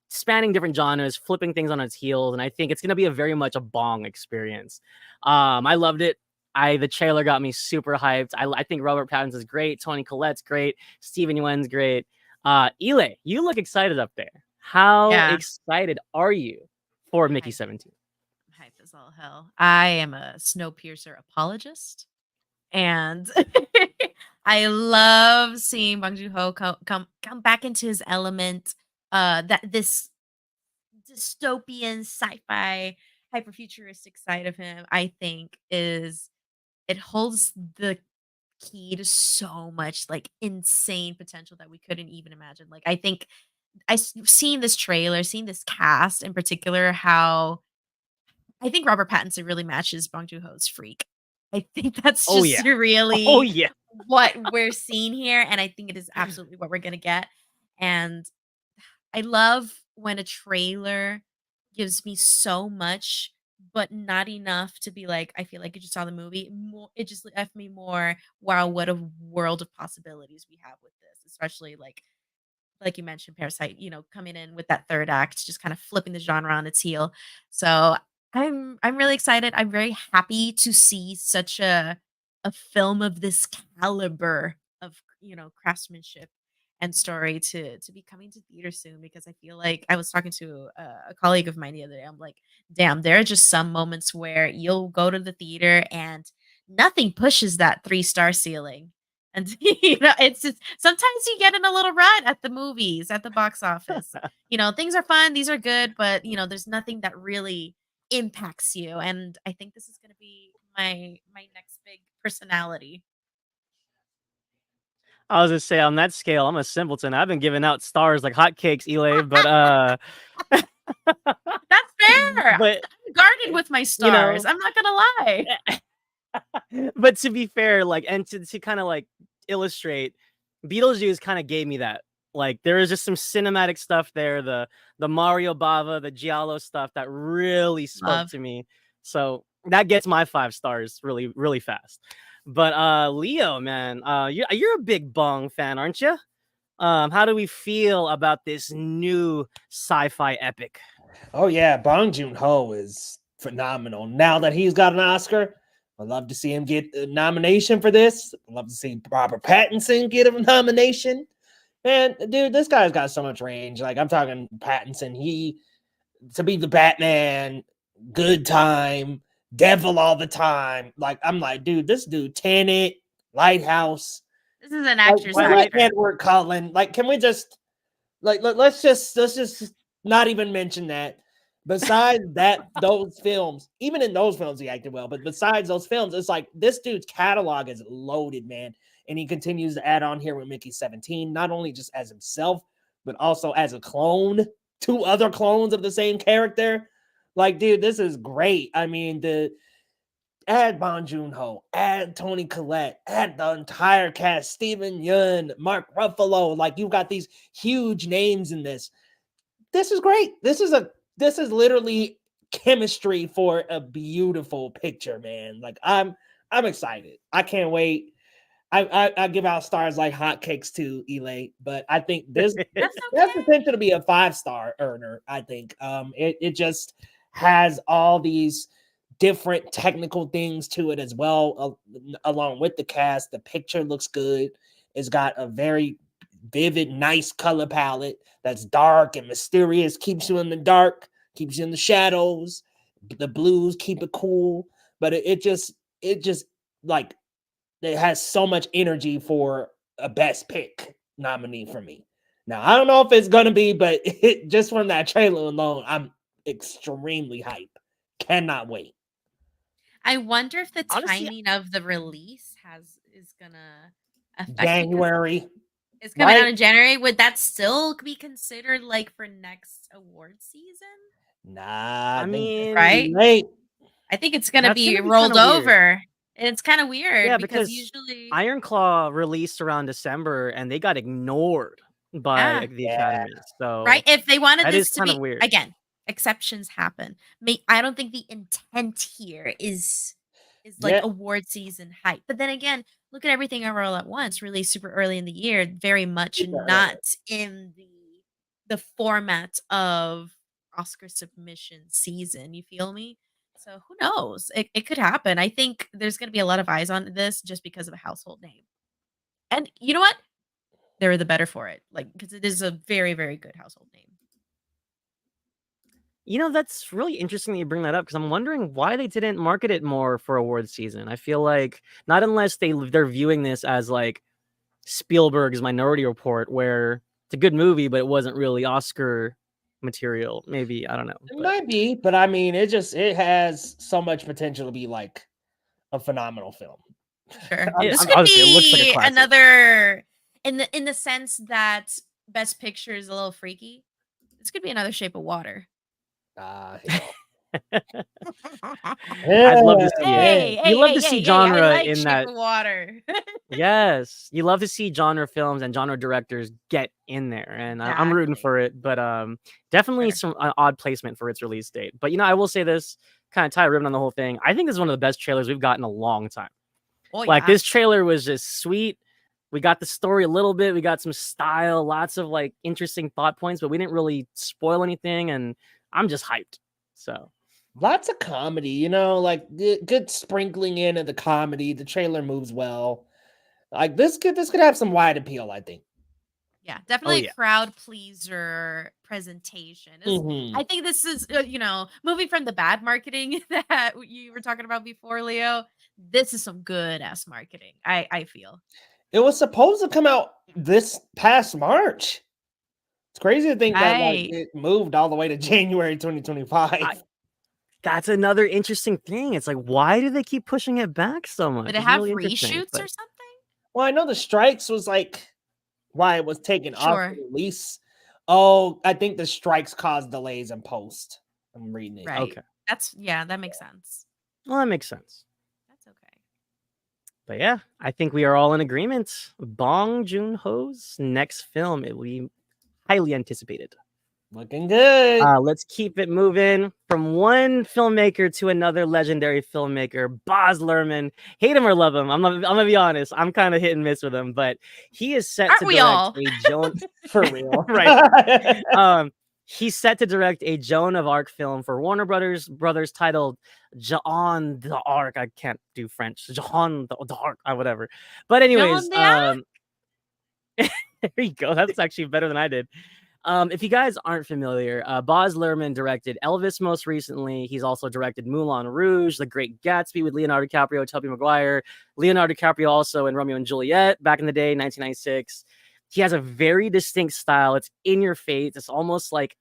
Speaker 2: spanning different genres, flipping things on its heels, and I think it's gonna be a very much a Bong experience. I loved it. The trailer got me super hyped. I think Robert Pattinson is great. Toni Collette's great. Steven Yeun's great. Ile, you look excited up there. How excited are you for Mickey 17?
Speaker 3: Hype as all hell. I am a Snowpiercer apologist, and I love seeing Bong Joon-ho come back into his element. That this dystopian sci-fi hyperfuturistic side of him, I think, it holds the key to so much like insane potential that we couldn't even imagine. Like I think seen this trailer, seen this cast in particular, how I think Robert Pattinson really matches Bong Joon-ho's freak. I think that's
Speaker 2: Oh
Speaker 3: just
Speaker 2: yeah.
Speaker 3: really
Speaker 2: Oh yeah.
Speaker 3: what we're seeing here, and I think it is absolutely what we're gonna get. And I love when a trailer gives me so much, but not enough to be like, I feel like I just saw the movie. More, it just left me more, wow, what a world of possibilities we have with this, especially like you mentioned, Parasite, coming in with that third act, just kind of flipping the genre on its heel. So I'm really excited. I'm very happy to see such a film of this caliber craftsmanship and story to be coming to theater soon, because I feel like I was talking to a colleague of mine the other day. I'm like, damn, there are just some moments where you'll go to the theater and nothing pushes that 3-star ceiling. And it's just sometimes you get in a little rut at the movies, at the box office. Things are fun, these are good, but there's nothing that really impacts you. And I think this is gonna be my next big personality.
Speaker 2: I was gonna say on that scale, I'm a simpleton. I've been giving out stars like hotcakes, Elay, but
Speaker 3: That's fair.
Speaker 2: but
Speaker 3: I'm guarded with my
Speaker 2: you
Speaker 3: stars.
Speaker 2: know,
Speaker 3: I'm not gonna lie.
Speaker 2: but to be fair, like, and to kind of like illustrate, Beetlejuice kind of gave me that. Like, there is just some cinematic stuff there, the Mario Bava, the Giallo stuff that really spoke
Speaker 3: Love.
Speaker 2: to me. So that gets my 5 stars really, really fast. But Leo, man, you're a big Bong fan, aren't you? How do we feel about this new sci-fi epic?
Speaker 1: Oh yeah, Bong Joon-Ho is phenomenal. Now that he's got an Oscar, I'd love to see him get a nomination for this. I'd love to see Robert Pattinson get a nomination. Man, dude, this guy's got so much range. Like, I'm talking Pattinson, to be the Batman, good time, devil all the time. Like, I'm like, dude, this dude, Tenet, Lighthouse,
Speaker 3: This is an
Speaker 1: like,
Speaker 3: actor's
Speaker 2: Twilight.
Speaker 3: actor.
Speaker 1: Edward Cullen. Like, can we just let's just not even mention that. Besides that, those films, even in those films, he acted well. But besides those films, it's like this dude's catalog is loaded, man. And he continues to add on here with Mickey 17, not only just as himself, but also as a clone, 2 other clones of the same character. Like, dude, this is great. I mean, add Bong Joon-Ho, add Toni Collette, add the entire cast, Steven Yeun, Mark Ruffalo. Like, you've got these huge names in this. This is great. This is literally chemistry for a beautiful picture, man. Like, I'm excited. I can't wait. I give out stars like hotcakes to Elay, but I think this
Speaker 3: That's
Speaker 1: has
Speaker 3: okay.
Speaker 1: potential to be a 5-star earner. I think it just has all these different technical things to it as well, along with the cast. The picture looks good. It's got a very vivid, nice color palette that's dark and mysterious, keeps you in the dark, keeps you in the shadows. The blues keep it cool, but it just like it has so much energy for a best pick nominee for me. Now, I don't know if it's gonna be, but just from that trailer alone, I'm extremely hype. Cannot wait.
Speaker 3: I wonder if the
Speaker 2: Honestly,
Speaker 3: timing of the release is gonna affect it, 'cause
Speaker 1: January,
Speaker 3: it's coming out
Speaker 1: right?
Speaker 3: in January. Would that still be considered like for next award season?
Speaker 1: Nah,
Speaker 2: I
Speaker 1: I think that's
Speaker 2: mean,
Speaker 1: too
Speaker 3: Right?
Speaker 1: late.
Speaker 3: I think it's gonna
Speaker 2: that's
Speaker 3: be
Speaker 2: gonna be kind
Speaker 3: rolled
Speaker 2: of weird.
Speaker 3: over. And it's kind of weird
Speaker 2: Yeah,
Speaker 3: because
Speaker 2: because
Speaker 3: usually,
Speaker 2: Iron Claw released around December and they got ignored by
Speaker 3: yeah,
Speaker 2: like, the
Speaker 1: Yeah,
Speaker 2: Academy.
Speaker 3: right?
Speaker 2: So
Speaker 3: If they wanted
Speaker 2: that is
Speaker 3: this to
Speaker 2: kind of
Speaker 3: be,
Speaker 2: weird.
Speaker 3: again, exceptions happen. I don't think the intent here is like
Speaker 1: yeah,
Speaker 3: award season hype. But then again, look at everything ever all at once, really super early in the year, very much
Speaker 1: super early.
Speaker 3: not in the format of Oscar submission season. You feel me? So who knows? It could happen. I think there's going to be a lot of eyes on this just because of a household name. And you know what? They're the better for it. Like, because it is a very, very good household name.
Speaker 2: That's really interesting that you bring that up because I'm wondering why they didn't market it more for awards season. I feel like not unless they're viewing this as like Spielberg's Minority Report, where it's a good movie, but it wasn't really Oscar material. Maybe, I don't know,
Speaker 1: It
Speaker 2: but
Speaker 1: might be, but I mean, it has so much potential to be like a phenomenal film.
Speaker 3: For sure. This could
Speaker 2: obviously it looks like a
Speaker 3: be
Speaker 2: classic.
Speaker 3: another, in the sense that Best Picture is a little freaky. This could be another Shape of Water.
Speaker 1: Hell.
Speaker 2: I'd love to
Speaker 1: Yeah,
Speaker 2: see it.
Speaker 3: Hey,
Speaker 2: You
Speaker 3: hey,
Speaker 2: love
Speaker 3: hey,
Speaker 2: to see
Speaker 3: hey, hey! I
Speaker 2: genre
Speaker 3: like
Speaker 2: in
Speaker 3: Shape
Speaker 2: that.
Speaker 3: of Water.
Speaker 2: Yes, you love to see genre films and genre directors get in there, and I'm rooting
Speaker 3: Exactly.
Speaker 2: for it. But definitely
Speaker 3: Sure.
Speaker 2: some odd placement for its release date. But I will say this, kind of tie a ribbon on the whole thing. I think this is one of the best trailers we've gotten in a long time.
Speaker 3: Oh
Speaker 2: Like,
Speaker 3: yeah.
Speaker 2: this trailer was just sweet. We got the story a little bit. We got some style, lots of like interesting thought points, but we didn't really spoil anything, and I'm just hyped. So
Speaker 1: lots of comedy, like good sprinkling in of the comedy. The trailer moves well. Like this could have some wide appeal, I think.
Speaker 3: Yeah, definitely
Speaker 2: yeah.
Speaker 3: a crowd pleaser presentation. I think this is, moving from the bad marketing that you were talking about before, Leo. This is some good ass marketing. I feel
Speaker 1: It was supposed to come out this past March. It's crazy to think that like
Speaker 3: right.
Speaker 1: it moved all the way to January 2025.
Speaker 2: That's another interesting thing. It's like, why do they keep pushing it back so much?
Speaker 3: Did it
Speaker 2: It's
Speaker 3: have
Speaker 2: really interesting.
Speaker 3: reshoots
Speaker 2: But
Speaker 3: or something?
Speaker 1: Well, I know the strikes was like why it was taken off
Speaker 3: Sure.
Speaker 1: the release. Oh, I think the strikes caused delays in post. I'm reading it.
Speaker 3: Right.
Speaker 2: okay,
Speaker 3: That makes sense.
Speaker 2: well, that makes sense.
Speaker 3: That's okay.
Speaker 2: But yeah, I think we are all in agreement. Bong Joon-ho's next film, it will be highly anticipated.
Speaker 1: Looking good.
Speaker 2: Let's keep it moving from one filmmaker to another legendary filmmaker, Baz Luhrmann. Hate him or love him, I'm gonna be honest. I'm kind of hit and miss with him, but he is set
Speaker 3: Aren't
Speaker 2: to
Speaker 3: we
Speaker 2: direct
Speaker 3: all?
Speaker 2: a Joan.
Speaker 1: For real.
Speaker 2: Right. He's set to direct a Joan of Arc film for Warner Brothers titled Jean the Arc. I can't do French. Jean the Arc, whatever. But anyways,
Speaker 3: Jean
Speaker 2: there you go. That's actually better than I did. If you guys aren't familiar, Baz Luhrmann directed Elvis most recently. He's also directed Moulin Rouge, The Great Gatsby with Leonardo DiCaprio, Tobey Maguire. Leonardo DiCaprio also in Romeo and Juliet back in the day, 1996. He has a very distinct style. It's in your face. It's almost like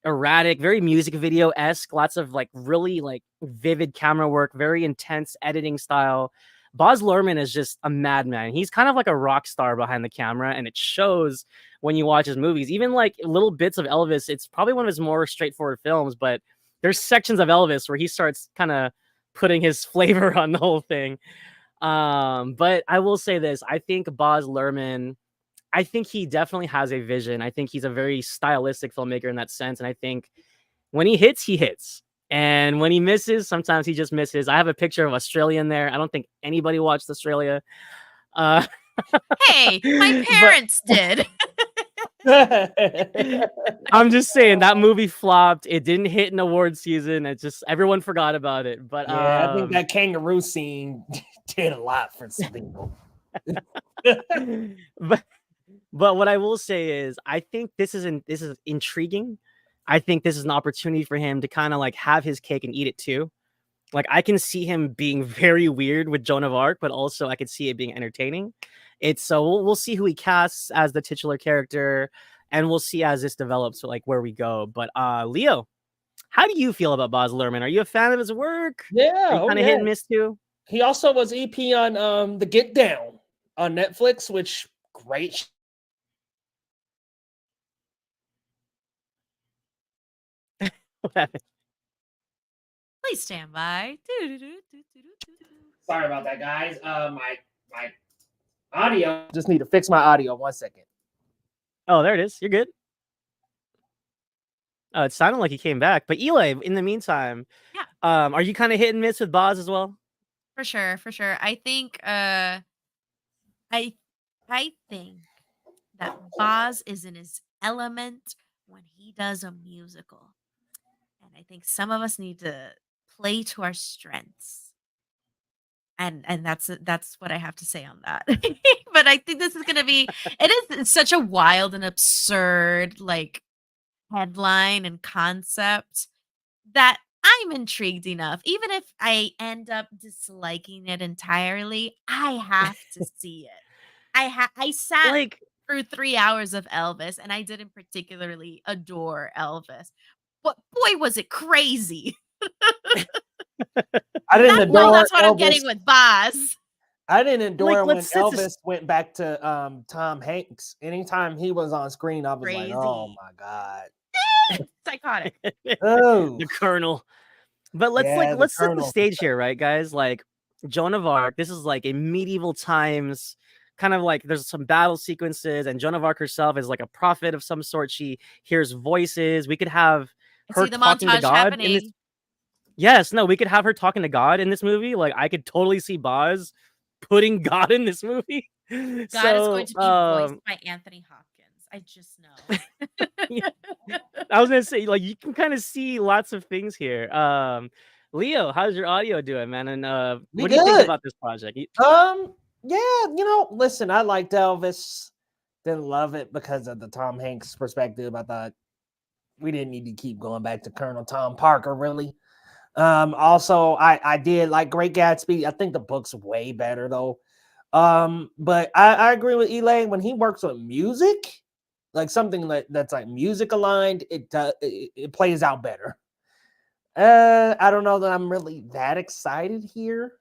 Speaker 2: erratic, very music video-esque. Lots of like really like vivid camera work, very intense editing style. Baz Luhrmann is just a madman. He's kind of like a rock star behind the camera, and it shows when you watch his movies. Even like little bits of Elvis, it's probably one of his more straightforward films, but there's sections of Elvis where he starts kind of putting his flavor on the whole thing. But I will say this, I think Baz Luhrmann, I think he definitely has a vision. I think he's a very stylistic filmmaker in that sense, and I think when he hits, he hits. And when he misses, sometimes he just misses. I have a picture of Australia in there. I don't think anybody watched Australia.
Speaker 3: Hey, my parents did.
Speaker 2: I'm just saying that movie flopped. It didn't hit in award season. It just everyone forgot about it. But
Speaker 1: yeah, I think that kangaroo scene did a lot for some people.
Speaker 2: but what I will say is, I think this is intriguing. I think this is an opportunity for him to kind of like have his cake and eat it too. Like I can see him being very weird with Joan of Arc, but also I could see it being entertaining. It's so we'll see who he casts as the titular character, and we'll see as this develops like where we go. But Leo, how do you feel about Baz Luhrmann? Are you a fan of his work?
Speaker 1: Yeah,
Speaker 2: Are you kind of hit and miss too?
Speaker 1: He also was EP on The Get Down on Netflix, which great.
Speaker 3: Please stand by.
Speaker 1: Sorry about that, guys. My audio. Just need to fix my audio. 1 second.
Speaker 2: Oh, there it is. You're good. Oh, it sounded like he came back. But Eli, in the meantime,
Speaker 3: yeah.
Speaker 2: Are you kind of hit and miss with Baz as well?
Speaker 3: For sure. I think I think that Baz is in his element when he does a musical. And I think some of us need to play to our strengths. And that's what I have to say on that. But I think this is going to be it's such a wild and absurd like headline and concept that I'm intrigued enough. Even if I end up disliking it entirely, I have to see it. I sat
Speaker 2: Like
Speaker 3: through 3 hours of Elvis, and I didn't particularly adore Elvis. But boy, was it crazy.
Speaker 1: I didn't adore
Speaker 3: that's what
Speaker 1: Elvis.
Speaker 3: I'm getting with Baz.
Speaker 1: I didn't adore
Speaker 2: Like,
Speaker 1: when Elvis went back to Tom Hanks. Anytime he was on screen, I was like, oh my God.
Speaker 3: Psychotic.
Speaker 1: Oh,
Speaker 2: the Colonel. But let's set the stage here, right, guys? Like Joan of Arc, this is like a medieval times kind of like there's some battle sequences, and Joan of Arc herself is like a prophet of some sort. She hears voices. We could have her talking to God in this. Yes, no, we could have her talking to God in this movie. Like I could totally see Baz putting God in this movie.
Speaker 3: God is going to be voiced by Anthony Hopkins. I just know.
Speaker 2: I was gonna say, like, you can kind of see lots of things here. Leo, how's your audio doing, man? And what do you think about this project?
Speaker 1: Yeah, listen, I liked Elvis. Didn't love it because of the Tom Hanks perspective. I thought we didn't need to keep going back to Colonel Tom Parker, really. Also, I did like Great Gatsby. I think the book's way better though. But I agree with Elaine when he works with music, like something that's like music aligned. It plays out better. I don't know that I'm really that excited here,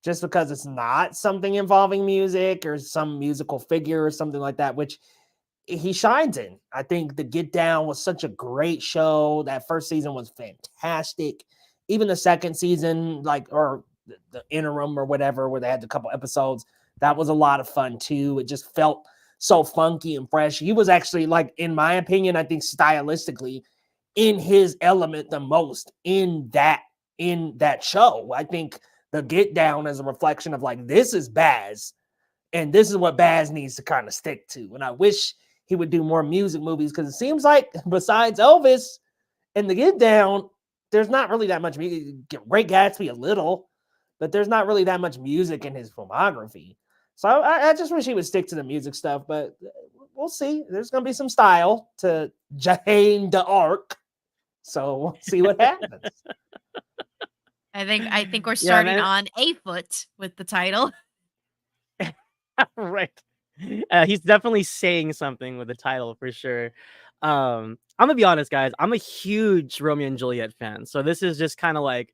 Speaker 1: just because it's not something involving music or some musical figure or something like that, which he shines in. I think the Get Down was such a great show. That first season was fantastic. Even the second season, or the interim or whatever, where they had a couple episodes, that was a lot of fun too. It just felt so funky and fresh. He was actually, like, in my opinion, I think stylistically in his element the most in that show. I think the Get Down is a reflection of, like, this is Baz, and this is what Baz needs to kind of stick to. And I wish he would do more music movies, because it seems like besides Elvis and the Get Down, there's not really that much music. Great Gatsby a little, but there's not really that much music in his filmography. So I just wish he would stick to the music stuff, but we'll see. There's going to be some style to Jane d'Arc, so we'll see what happens.
Speaker 3: I think we're starting on a foot with the title.
Speaker 2: Right. He's definitely saying something with the title for sure. I'm gonna be honest, guys. I'm a huge Romeo and Juliet fan, so this is just kind of like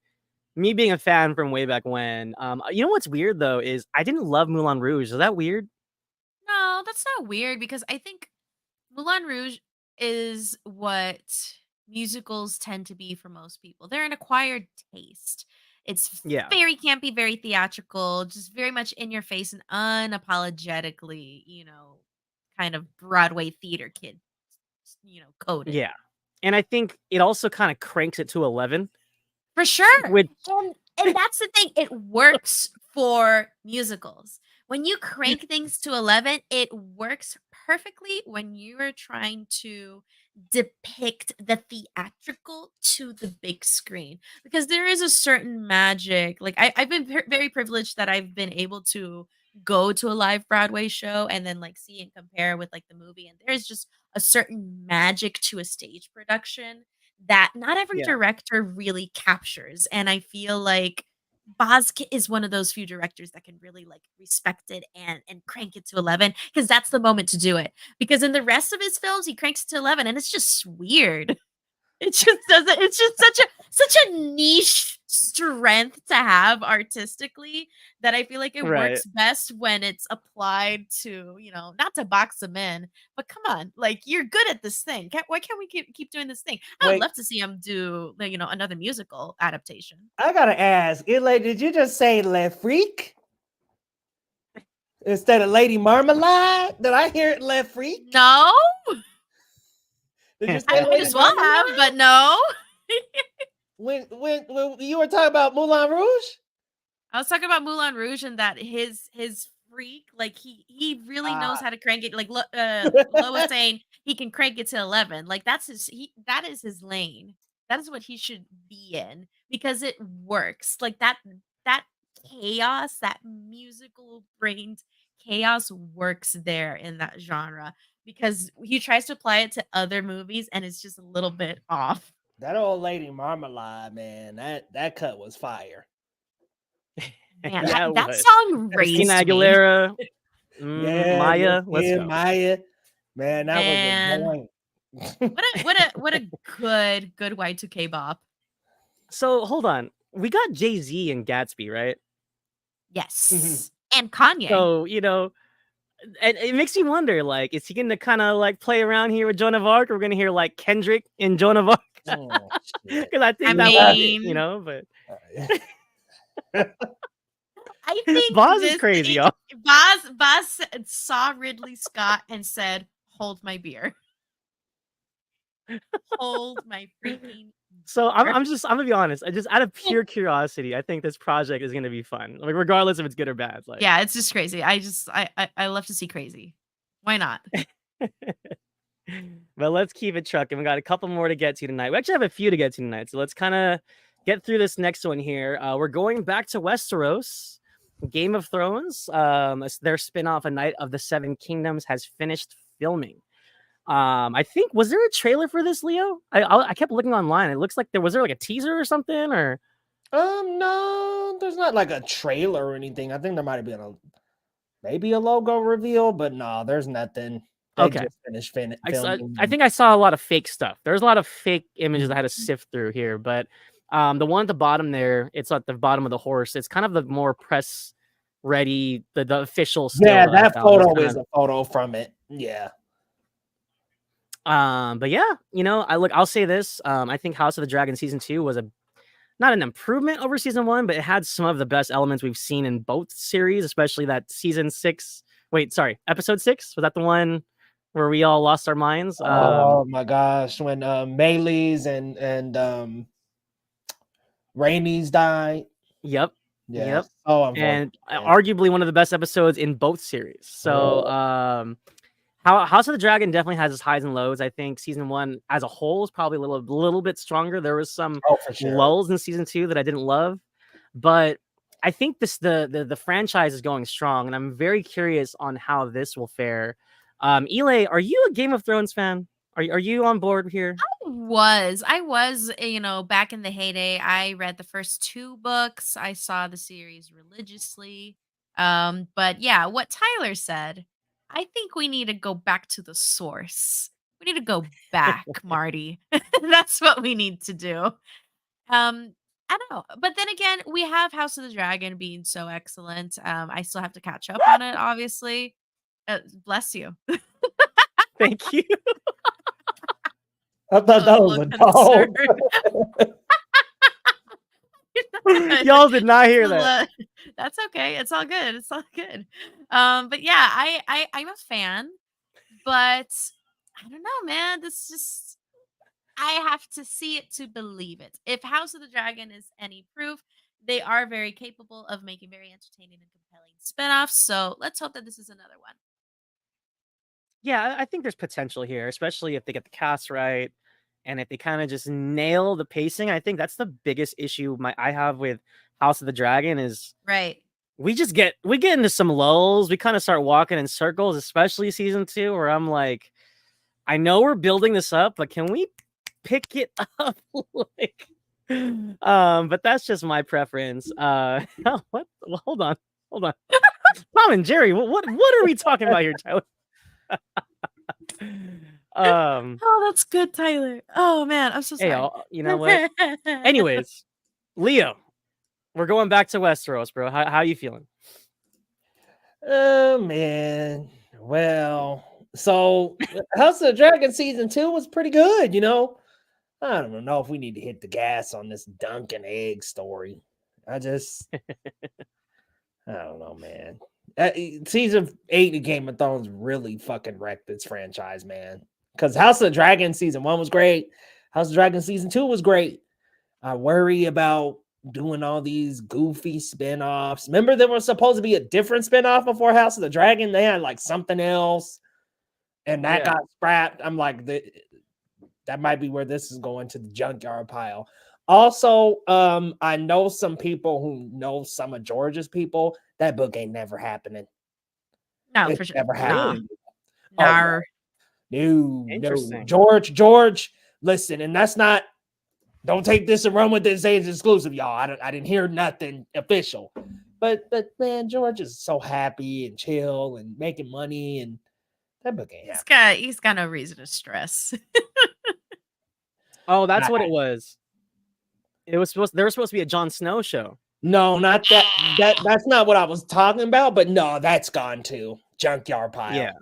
Speaker 2: me being a fan from way back when. You know what's weird though is I didn't love Moulin Rouge. Is that weird?
Speaker 3: No, that's not weird, because I think Moulin Rouge is what musicals tend to be for most people. They're an acquired taste. It's
Speaker 2: Yeah.
Speaker 3: very campy, very theatrical, just very much in your face and unapologetically, kind of Broadway theater kid, coded.
Speaker 2: Yeah. And I think it also kind of cranks it to 11.
Speaker 3: For sure.
Speaker 2: Which
Speaker 3: And that's the thing. It works for musicals. When you crank things to 11, it works perfectly when you are trying to depict the theatrical to the big screen, because there is a certain magic. Like, I've been very privileged that I've been able to go to a live Broadway show and then, like, see and compare with, like, the movie. And there's just a certain magic to a stage production that not every
Speaker 2: Yeah.
Speaker 3: director really captures. And I feel like Boz is one of those few directors that can really, like, respect it and crank it to 11, because that's the moment to do it. Because in the rest of his films, he cranks it to 11 and it's just weird. It just doesn't. It's just such a niche strength to have artistically, that I feel like it
Speaker 2: Right.
Speaker 3: works best when it's applied to, not to box him in, but come on, like, you're good at this thing. Why can't we keep doing this thing? I would
Speaker 1: Wait,
Speaker 3: love to see him do, another musical adaptation.
Speaker 1: I gotta ask, Eli, did you just say Le Freak instead of Lady Marmalade? Did I hear it, Le Freak?
Speaker 3: No,
Speaker 1: Did you say
Speaker 3: I might
Speaker 1: Lady
Speaker 3: as well have,
Speaker 1: Marmalade?
Speaker 3: but no.
Speaker 1: When you were talking about Moulin Rouge?
Speaker 3: I was talking about Moulin Rouge, and that his freak, like, he really knows how to crank it. Like, Lo was saying, he can crank it to 11. Like, that is his lane. That is what he should be in, because it works. Like, that chaos, that musical brained chaos works there in that genre, because he tries to apply it to other movies and it's just a little bit off.
Speaker 1: That old Lady Marmalade, man, that cut was fire.
Speaker 3: Man,
Speaker 2: Yeah,
Speaker 3: that
Speaker 2: was.
Speaker 3: song raised
Speaker 2: Christina
Speaker 3: me.
Speaker 2: Aguilera,
Speaker 1: Yeah,
Speaker 2: Maya. Let's
Speaker 1: yeah,
Speaker 2: go.
Speaker 1: Maya, man, that
Speaker 3: Man.
Speaker 1: was a joint.
Speaker 3: What a good Y2K bop.
Speaker 2: So hold on. We got Jay-Z and Gatsby, right?
Speaker 3: Yes. And Kanye.
Speaker 2: So, and it makes me wonder, like, is he gonna kind of like play around here with Joan of Arc? Or we're gonna hear like Kendrick in Joan of Arc?
Speaker 1: Oh, shit.
Speaker 2: Because I think
Speaker 3: I
Speaker 2: that would,
Speaker 3: mean,
Speaker 2: but
Speaker 3: I think
Speaker 2: Boz is crazy, y'all.
Speaker 3: Boz saw Ridley Scott and said, "Hold my beer. Hold my freaking."
Speaker 2: So I'm gonna be honest. I just out of pure curiosity, I think this project is gonna be fun. Like, regardless if it's good or bad. Like,
Speaker 3: Yeah, it's just crazy. I love to see crazy. Why not?
Speaker 2: But let's keep it trucking. We got a couple more to get to tonight. We actually have a few to get to tonight. So let's kind of get through this next one here. We're going back to Westeros. Game of Thrones, their spin-off, A Night of the Seven Kingdoms, has finished filming. I think, was there a trailer for this, Leo? I kept looking online. It looks like was there like a teaser or something, or
Speaker 1: No, there's not like a trailer or anything. I think there might have been maybe a logo reveal, but no, there's nothing. They
Speaker 2: okay.
Speaker 1: just finished
Speaker 2: I
Speaker 1: filming.
Speaker 2: think I saw a lot of fake stuff. There's a lot of fake images I had to sift through here, but the one at the bottom there, it's at the bottom of the horse. It's kind of the more press ready, the official still.
Speaker 1: Yeah, that photo
Speaker 2: kind
Speaker 1: is a photo from it. Yeah.
Speaker 2: But yeah, I'll say this. I think House of the Dragon season 2 was not an improvement over season 1, but it had some of the best elements we've seen in both series, especially that episode 6. Was that the one where we all lost our minds?
Speaker 1: Oh my gosh, when Melee's and Rhaenys died.
Speaker 2: Yep.
Speaker 1: Yeah.
Speaker 2: Yep.
Speaker 1: Oh,
Speaker 2: and arguably one of the best episodes in both series. So House of the Dragon definitely has its highs and lows. I think season 1 as a whole is probably a little bit stronger. There was some
Speaker 1: for sure.
Speaker 2: lulls in season 2 that I didn't love, but I think the franchise is going strong, and I'm very curious on how this will fare. Eli, are you a Game of Thrones fan? Are you on board here?
Speaker 3: I was, back in the heyday. I read the first 2 books. I saw the series religiously. But yeah, what Tyler said, I think we need to go back to the source. We need to go back, Marty. That's what we need to do. I don't know. But then again, we have House of the Dragon being so excellent. I still have to catch up on it, obviously. Bless you.
Speaker 2: Thank you.
Speaker 1: I thought that was a dog.
Speaker 2: Y'all did not hear that.
Speaker 3: That's okay. It's all good. It's all good. But yeah, I'm a fan, but I don't know, man. This just, I have to see it to believe it. If House of the Dragon is any proof, they are very capable of making very entertaining and compelling spinoffs. So let's hope that this is another one.
Speaker 2: Yeah, I think there's potential here, especially if they get the cast right. And if they kind of just nail the pacing. I think that's the biggest issue I have with House of the Dragon is
Speaker 3: right.
Speaker 2: We get into some lulls. We kind of start walking in circles, especially season 2, where I'm like, I know we're building this up, but can we pick it up? But that's just my preference. What? Well, hold on. Tom and Jerry, what are we talking about here, Tyler?
Speaker 3: Oh, that's good, Tyler. Oh man, I'm so sorry.
Speaker 2: Hey, you know what? Anyways, Leo, we're going back to Westeros, bro. How you feeling?
Speaker 1: Oh man. Well, so House of the Dragon season 2 was pretty good, I don't know if we need to hit the gas on this dunk and egg story. I don't know, man. Season 8 of Game of Thrones really fucking wrecked this franchise, man. Because House of the Dragon season 1 was great. House of the Dragon season 2 was great. I worry about doing all these goofy spinoffs. Remember, there was supposed to be a different spinoff before House of the Dragon. They had like something else, and that got scrapped. I'm like, that might be where this is going, to the junkyard pile. Also, I know some people who know some of George's people. That book ain't never happening.
Speaker 3: No,
Speaker 1: it's
Speaker 3: for sure.
Speaker 1: Never happened.
Speaker 3: No.
Speaker 1: No. George, listen, and that's not. Don't take this and run with it and say it's exclusive, y'all. I didn't hear nothing official, but man, George is so happy and chill and making money, and that book ain't happening.
Speaker 3: He's got no reason to stress.
Speaker 2: Oh, that's what it was. There was supposed to be a Jon Snow show.
Speaker 1: No, not that. That's not what I was talking about. But no, that's gone too. Junkyard pile.
Speaker 2: Yeah.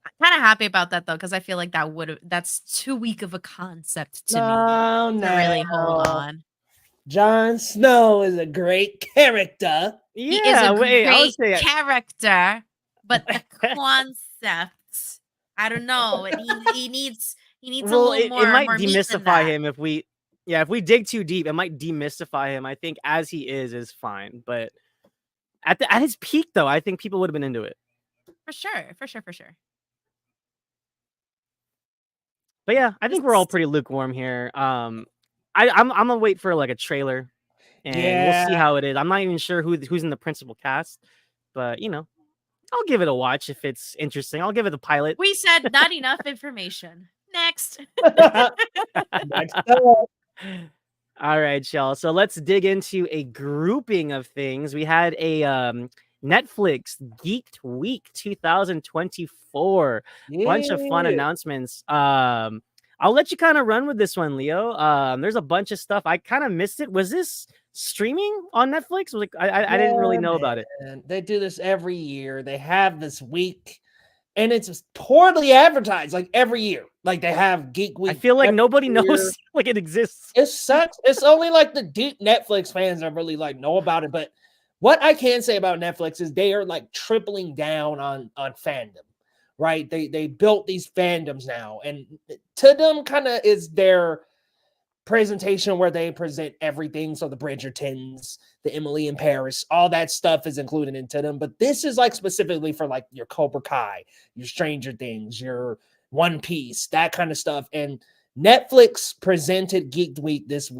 Speaker 3: I'm kind of happy about that though, because I feel like that's too weak of a concept to me to really hold on.
Speaker 1: Jon Snow is a great character.
Speaker 3: Yeah, he is a great character, but the concept, I don't know. He needs a little more.
Speaker 2: It might
Speaker 3: more
Speaker 2: demystify him if we dig too deep. It might demystify him. I think as he is fine, but at his peak though, I think people would have been into it.
Speaker 3: For sure.
Speaker 2: But yeah, I think we're all pretty lukewarm here. I'm gonna wait for like a trailer. and we'll see how it is. I'm not even sure who's in the principal cast, but I'll give it a watch if it's interesting. I'll give it a pilot.
Speaker 3: We said not enough information. Next.
Speaker 1: Next up.
Speaker 2: All right, y'all. So let's dig into a grouping of things. We had a Netflix Geeked Week 2024. Bunch of fun announcements. I'll let you kind of run with this one, Leo. There's a bunch of stuff. I kind of missed it. Was this streaming on Netflix? Like I didn't really know about it.
Speaker 1: They do this every year. They have this week, and it's poorly advertised. Like every year, like they have Geek Week.
Speaker 2: I feel like nobody knows like it exists.
Speaker 1: It sucks. It's only like the deep Netflix fans that really like know about it. But what I can say about Netflix is they are like tripling down on fandom. Right? They built these fandoms now, and to them kind of is their presentation where they present everything. So the Bridgertons, the Emily in Paris, all that stuff is included into them. But this is like specifically for like your Cobra Kai, your Stranger Things, your One Piece, that kind of stuff. And Netflix presented Geek Week this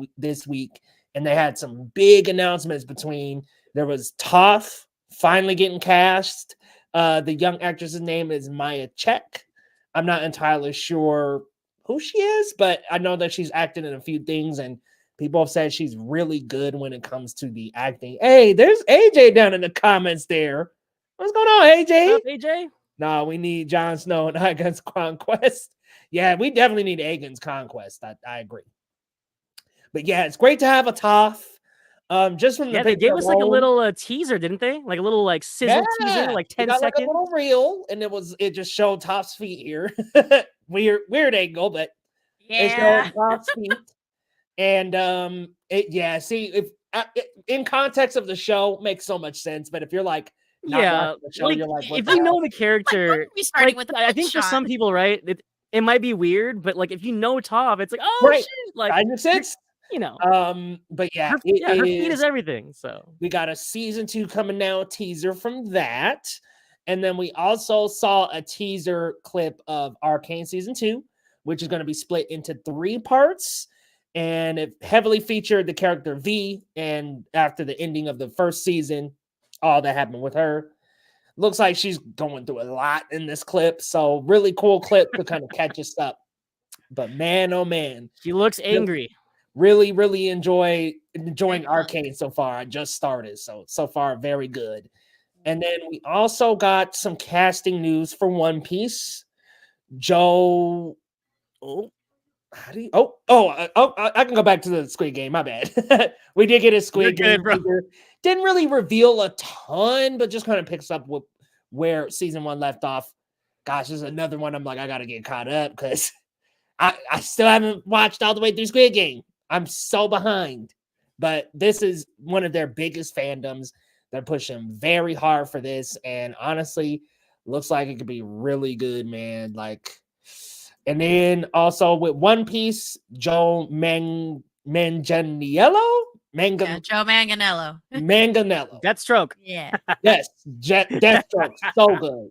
Speaker 1: week, and they had some big announcements between. There was Toph finally getting cast. The young actress's name is Miya Cech. I'm not entirely sure who she is, but I know that she's acted in a few things, and people have said she's really good when it comes to the acting. Hey, there's AJ down in the comments there. What's going on, AJ?
Speaker 2: What's up, AJ?
Speaker 1: No, we need Jon Snow and Aegon's Conquest. Yeah, we definitely need Aegon's Conquest. I agree. But yeah, it's great to have a Toph. Just from
Speaker 2: they gave us like a little teaser, didn't they? Like a little like sizzle teaser, like 10 seconds.
Speaker 1: Like a little reel, and it just showed Toph's feet here. weird angle, but it showed Toph's feet. And see, if in context of the show, makes so much sense. But if you're like, the show,
Speaker 2: like,
Speaker 1: you're like,
Speaker 2: if you know the character,
Speaker 3: I
Speaker 2: think for some people, right, it might be weird, but like if you know Toph, it's like,
Speaker 1: right.
Speaker 2: Shit, like
Speaker 1: makes sense. But yeah,
Speaker 2: her feet is everything. So
Speaker 1: we got a season 2 coming now, a teaser from that. And then we also saw a teaser clip of Arcane season 2, which is going to be split into 3 parts. And it heavily featured the character V. And after the ending of the first season, all that happened with her. Looks like she's going through a lot in this clip. So really cool clip to kind of catch us up. But man, oh man.
Speaker 2: She looks angry.
Speaker 1: Really enjoying Arcane so far. I just started, so far very good. And then we also got some casting news for One Piece. I can go back to the Squid Game. My bad. We did get a Squid Game. Didn't really reveal a ton, but just kind of picks up with where season 1 left off. Gosh, there's another one. I'm like, I gotta get caught up because I still haven't watched all the way through Squid Game. I'm so behind, but this is one of their biggest fandoms. They're pushing very hard for this, and honestly, looks like it could be really good, man. And then also with One Piece, Joe Manganiello.
Speaker 3: Joe Manganiello.
Speaker 1: Manganiello.
Speaker 2: Deathstroke.
Speaker 3: Yeah.
Speaker 1: Yes, Deathstroke. So good.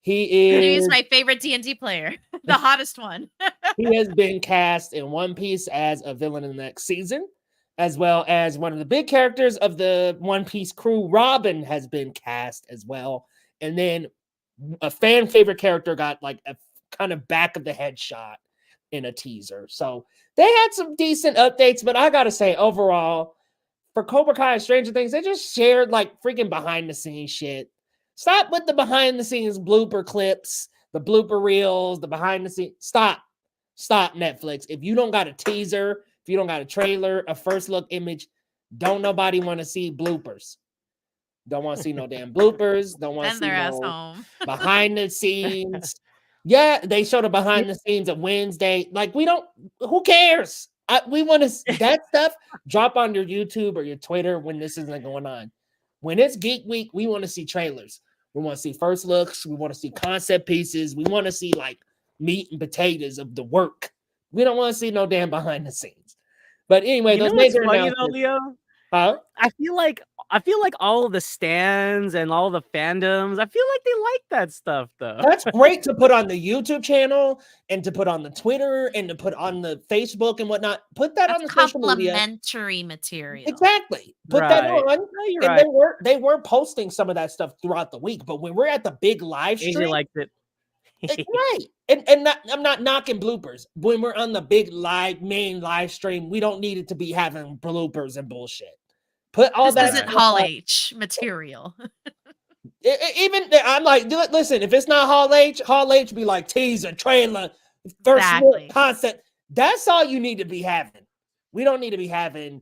Speaker 3: He's my favorite D&D player, the hottest one.
Speaker 1: He has been cast in One Piece as a villain in the next season, as well as one of the big characters of the One Piece crew, Robin, has been cast as well. And then a fan favorite character got like a kind of back of the head shot in a teaser. So they had some decent updates, but I gotta say, overall, for Cobra Kai and Stranger Things, they just shared like freaking behind the scenes shit. Stop with the behind the scenes blooper clips, the blooper reels, the behind the scenes. Stop, Netflix. If you don't got a teaser, if you don't got a trailer, a first look image, don't nobody want to see bloopers. Don't want to see no damn bloopers. Don't want to see no behind the scenes. Yeah, they showed the behind the scenes of Wednesday. Like, who cares? We want to that stuff drop on your YouTube or your Twitter when this isn't going on. When it's Geek Week, we want to see trailers. We want to see first looks. We want to see concept pieces. We want to see like meat and potatoes of the work. We don't want to see no damn behind the scenes. But anyway, those major announcements.
Speaker 2: Leo?
Speaker 1: Huh?
Speaker 2: I feel like I feel like all the stands and all the fandoms, I feel like they like that stuff though.
Speaker 1: That's great to put on the YouTube channel and to put on the Twitter and to put on the Facebook and whatnot. Put that
Speaker 3: That's
Speaker 1: on the social media.
Speaker 3: complimentary material.
Speaker 1: Exactly. Put that
Speaker 2: Right.
Speaker 1: on.
Speaker 2: No, you're
Speaker 1: And
Speaker 2: right.
Speaker 1: they were posting some of that stuff throughout the week. But when we're at the big live
Speaker 2: AJ
Speaker 1: stream,
Speaker 2: liked it.
Speaker 1: right. And not, I'm not knocking bloopers. When we're on the big main live stream, we don't need it to be having bloopers and bullshit. Put all
Speaker 3: This
Speaker 1: that
Speaker 3: isn't
Speaker 1: stuff
Speaker 3: Hall
Speaker 1: on.
Speaker 3: H material.
Speaker 1: Even I'm like, listen, if it's not Hall H be like teaser, trailer, first
Speaker 3: Exactly.
Speaker 1: concept. That's all you need to be having. We don't need to be having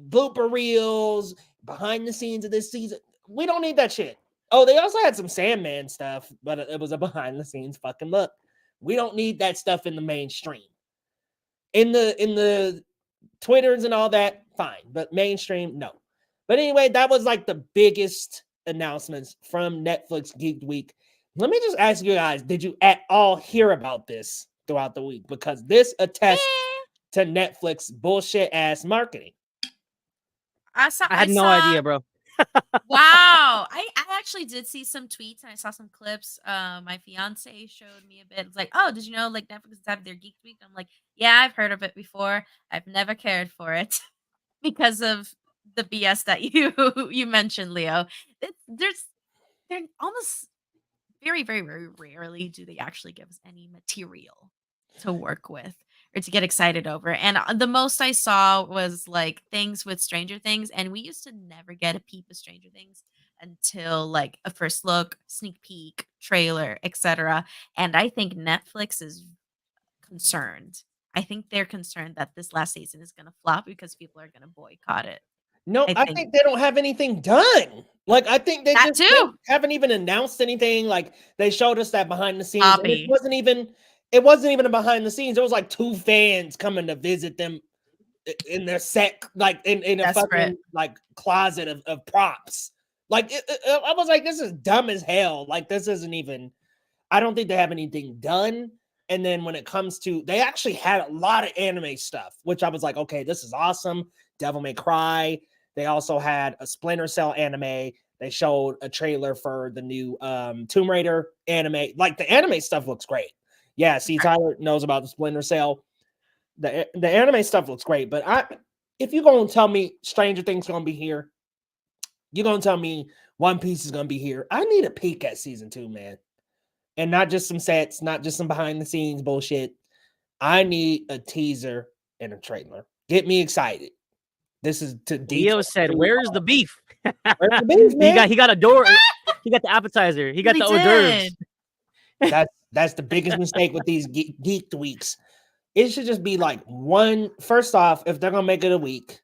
Speaker 1: blooper reels, behind the scenes of this season. We don't need that shit. Oh, they also had some Sandman stuff, but it was a behind the scenes fucking look. We don't need that stuff in the mainstream. In the Twitters and all that, fine, but mainstream, no. But anyway, that was like the biggest announcements from Netflix Geek Week. Let me just ask you guys, did you at all hear about this throughout the week? Because this attests to Netflix bullshit ass marketing.
Speaker 3: I
Speaker 2: had no idea, bro.
Speaker 3: Wow. I actually did see some tweets and I saw some clips. My fiance showed me a bit. It's like, oh, did you know like Netflix have their Geek Week? I'm like, yeah, I've heard of it before. I've never cared for it because of the BS that you mentioned, Leo. They're almost very, very, very rarely do they actually give us any material to work with or to get excited over. And the most I saw was like things with Stranger Things, and we used to never get a peep of Stranger Things until like a first look, sneak peek, trailer, etc. And I think Netflix is concerned. I think they're concerned that this last season is going to flop because people are going to boycott it.
Speaker 1: No, I think they don't have anything done. Like, I think they
Speaker 3: That
Speaker 1: just
Speaker 3: too.
Speaker 1: haven't even announced anything. Like, they showed us that behind the scenes. And
Speaker 3: Copy.
Speaker 1: it wasn't even a behind the scenes. It was like 2 fans coming to visit them in their set, like in a
Speaker 3: Desperate.
Speaker 1: fucking like closet of props. Like, I was like, this is dumb as hell. Like, this isn't even, I don't think they have anything done. And then when it comes to, they actually had a lot of anime stuff, which I was like, okay, this is awesome. Devil May Cry. They also had a Splinter Cell anime. They showed a trailer for the new Tomb Raider anime. Like, the anime stuff looks great. Yeah, see, Tyler knows about the Splinter Cell. The anime stuff looks great, but if you're gonna tell me Stranger Things gonna be here, you're gonna tell me One Piece is gonna be here. I need a peek at season 2, man. And not just some sets, not just some behind the scenes bullshit. I need a teaser and a trailer. Get me excited. This is to
Speaker 2: Leo said, "Where's the beef?"
Speaker 1: Where's the beef, man?
Speaker 2: He got a door. He got the appetizer. He got the hors d'oeuvres.
Speaker 1: That's the biggest mistake with these geek weeks. It should just be like one. First off, if they're gonna make it a week,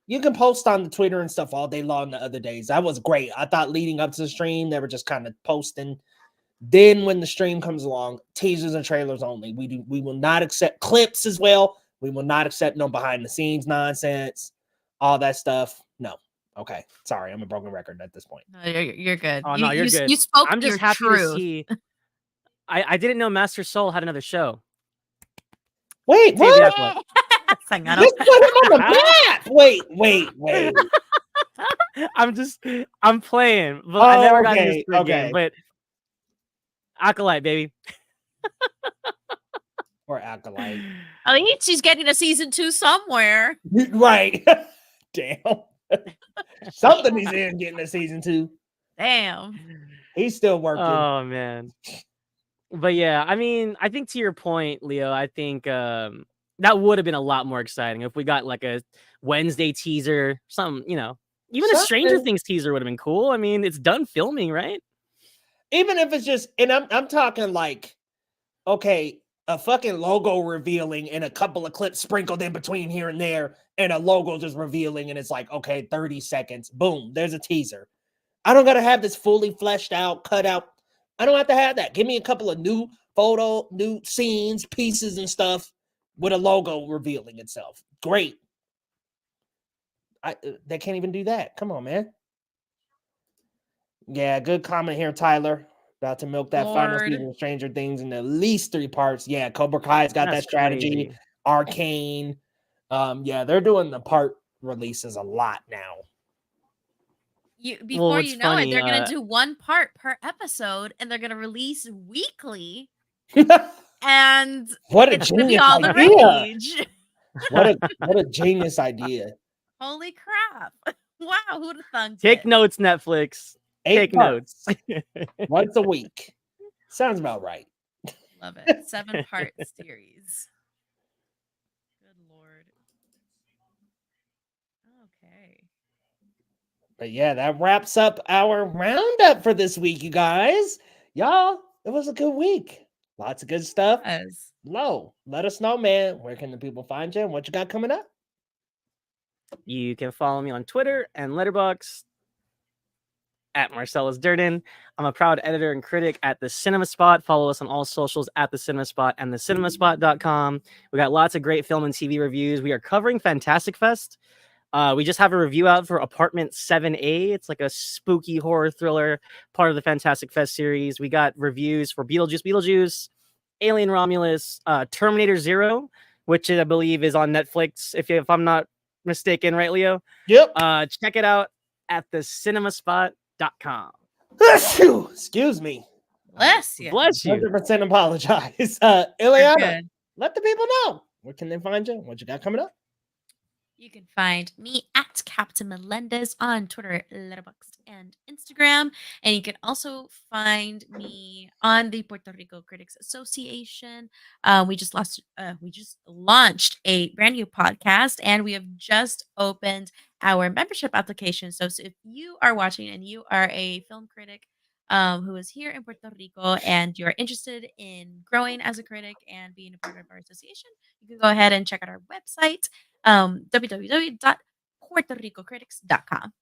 Speaker 1: you can post on the Twitter and stuff all day long the other days. That was great. I thought leading up to the stream, they were just kind of posting. Then when the stream comes along, teasers and trailers only. We will not accept clips as well. We will not accept no behind the scenes nonsense, all that stuff. No. Okay. Sorry, I'm a broken record at this point.
Speaker 3: No, you're good.
Speaker 2: Oh no, you're good.
Speaker 3: You spoke.
Speaker 2: I'm just
Speaker 3: your
Speaker 2: happy
Speaker 3: truth.
Speaker 2: to see. I didn't know Master Soul had another show.
Speaker 1: Wait, what?
Speaker 3: Let's put him
Speaker 1: on the map. Wait.
Speaker 2: I'm playing, but I never got into this game. But Acolyte, baby.
Speaker 1: Or Acolyte.
Speaker 3: At least she's getting a season 2 somewhere.
Speaker 1: Right. Damn. Something he's in getting a season 2.
Speaker 3: Damn.
Speaker 1: He's still working.
Speaker 2: Oh man. But yeah, I mean, I think to your point, Leo, I think that would have been a lot more exciting if we got like a Wednesday teaser, something, even a Stranger Things teaser would have been cool. I mean, it's done filming, right?
Speaker 1: Even if it's just, and I'm talking like, okay, a fucking logo revealing and a couple of clips sprinkled in between here and there, and a logo just revealing, and it's like, okay, 30 seconds, boom, there's a teaser. I don't gotta have this fully fleshed out, cut out. I don't have to have that. Give me a couple of new scenes, pieces, and stuff with a logo revealing itself. Great. They can't even do that. Come on, man. Yeah, good comment here, Tyler. About to milk that final season of Stranger Things in at least 3 parts. Yeah, Cobra Kai's got that strategy. Crazy. Arcane. Yeah, they're doing the part releases a lot now.
Speaker 3: Before
Speaker 2: what's
Speaker 3: you know it,
Speaker 2: funny,
Speaker 3: they're gonna do one part per episode, and they're gonna release weekly, and
Speaker 1: What a
Speaker 3: it's gonna be
Speaker 1: genius
Speaker 3: all the
Speaker 1: idea.
Speaker 3: rage.
Speaker 1: What a genius idea.
Speaker 3: Holy crap! Wow, who'd have thunk
Speaker 2: take
Speaker 3: it?
Speaker 2: notes, Netflix.
Speaker 1: 8
Speaker 2: Take notes.
Speaker 1: parts. Once a week. Sounds about right.
Speaker 3: Love it. 7-part series. Good lord. Okay.
Speaker 1: But yeah, that wraps up our roundup for this week, you guys. Y'all, it was a good week. Lots of good stuff.
Speaker 3: Yes.
Speaker 1: Lo, let us know, man. Where can the people find you and what you got coming up?
Speaker 2: You can follow me on Twitter and Letterboxd at Marcellus Durden. I'm a proud editor and critic at The Cinema Spot. Follow us on all socials at The Cinema Spot and thecinemasspot.com. We got lots of great film and TV reviews. We are covering Fantastic Fest. We just have a review out for Apartment 7A. It's like a spooky horror thriller, part of the Fantastic Fest series. We got reviews for Beetlejuice, Alien Romulus, Terminator Zero, which I believe is on Netflix, if I'm not mistaken, right, Leo?
Speaker 1: Yep.
Speaker 2: Check it out at thecinemasspot.com.
Speaker 1: Excuse me.
Speaker 3: Bless you.
Speaker 2: Bless you.
Speaker 1: 100% apologize.
Speaker 3: You're
Speaker 1: Ileana,
Speaker 3: good.
Speaker 1: let the people know. Where can they find you? What you got coming up?
Speaker 3: You can find me at Captain Melendez on Twitter, Letterboxd, and Instagram. And you can also find me on the Puerto Rico Critics Association. We just launched a brand new podcast, and we have just opened our membership application. So if you are watching and you are a film critic who is here in Puerto Rico and you're interested in growing as a critic and being a part of our association, you can go ahead and check out our website, www.puertoricocritics.com.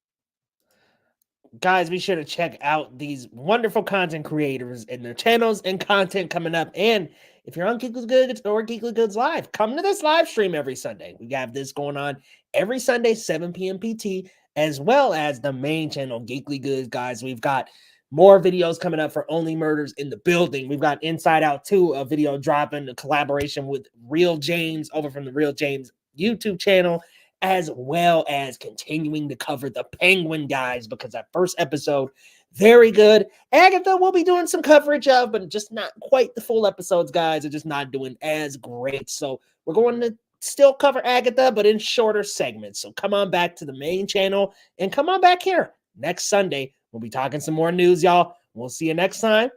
Speaker 1: Guys, be sure to check out these wonderful content creators and their channels and content coming up. And if you're on Geekly Goods or Geekly Goods Live, come to this live stream every Sunday. We have this going on every Sunday, 7 p.m. PT, as well as the main channel, Geekly Goods, guys. We've got more videos coming up for Only Murders in the Building. We've got Inside Out 2, a video dropping, a collaboration with Real James over from the Real James YouTube channel, as well as continuing to cover the Penguin, guys, because that first episode, very good. Agatha will be doing some coverage of, but just not quite the full episodes, guys. Are just not doing as great. So we're going to still cover Agatha, but in shorter segments. So come on back to the main channel and come on back here next Sunday. We'll be talking some more news, y'all. We'll see you next time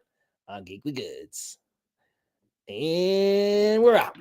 Speaker 1: on Geekly Goods. And we're out.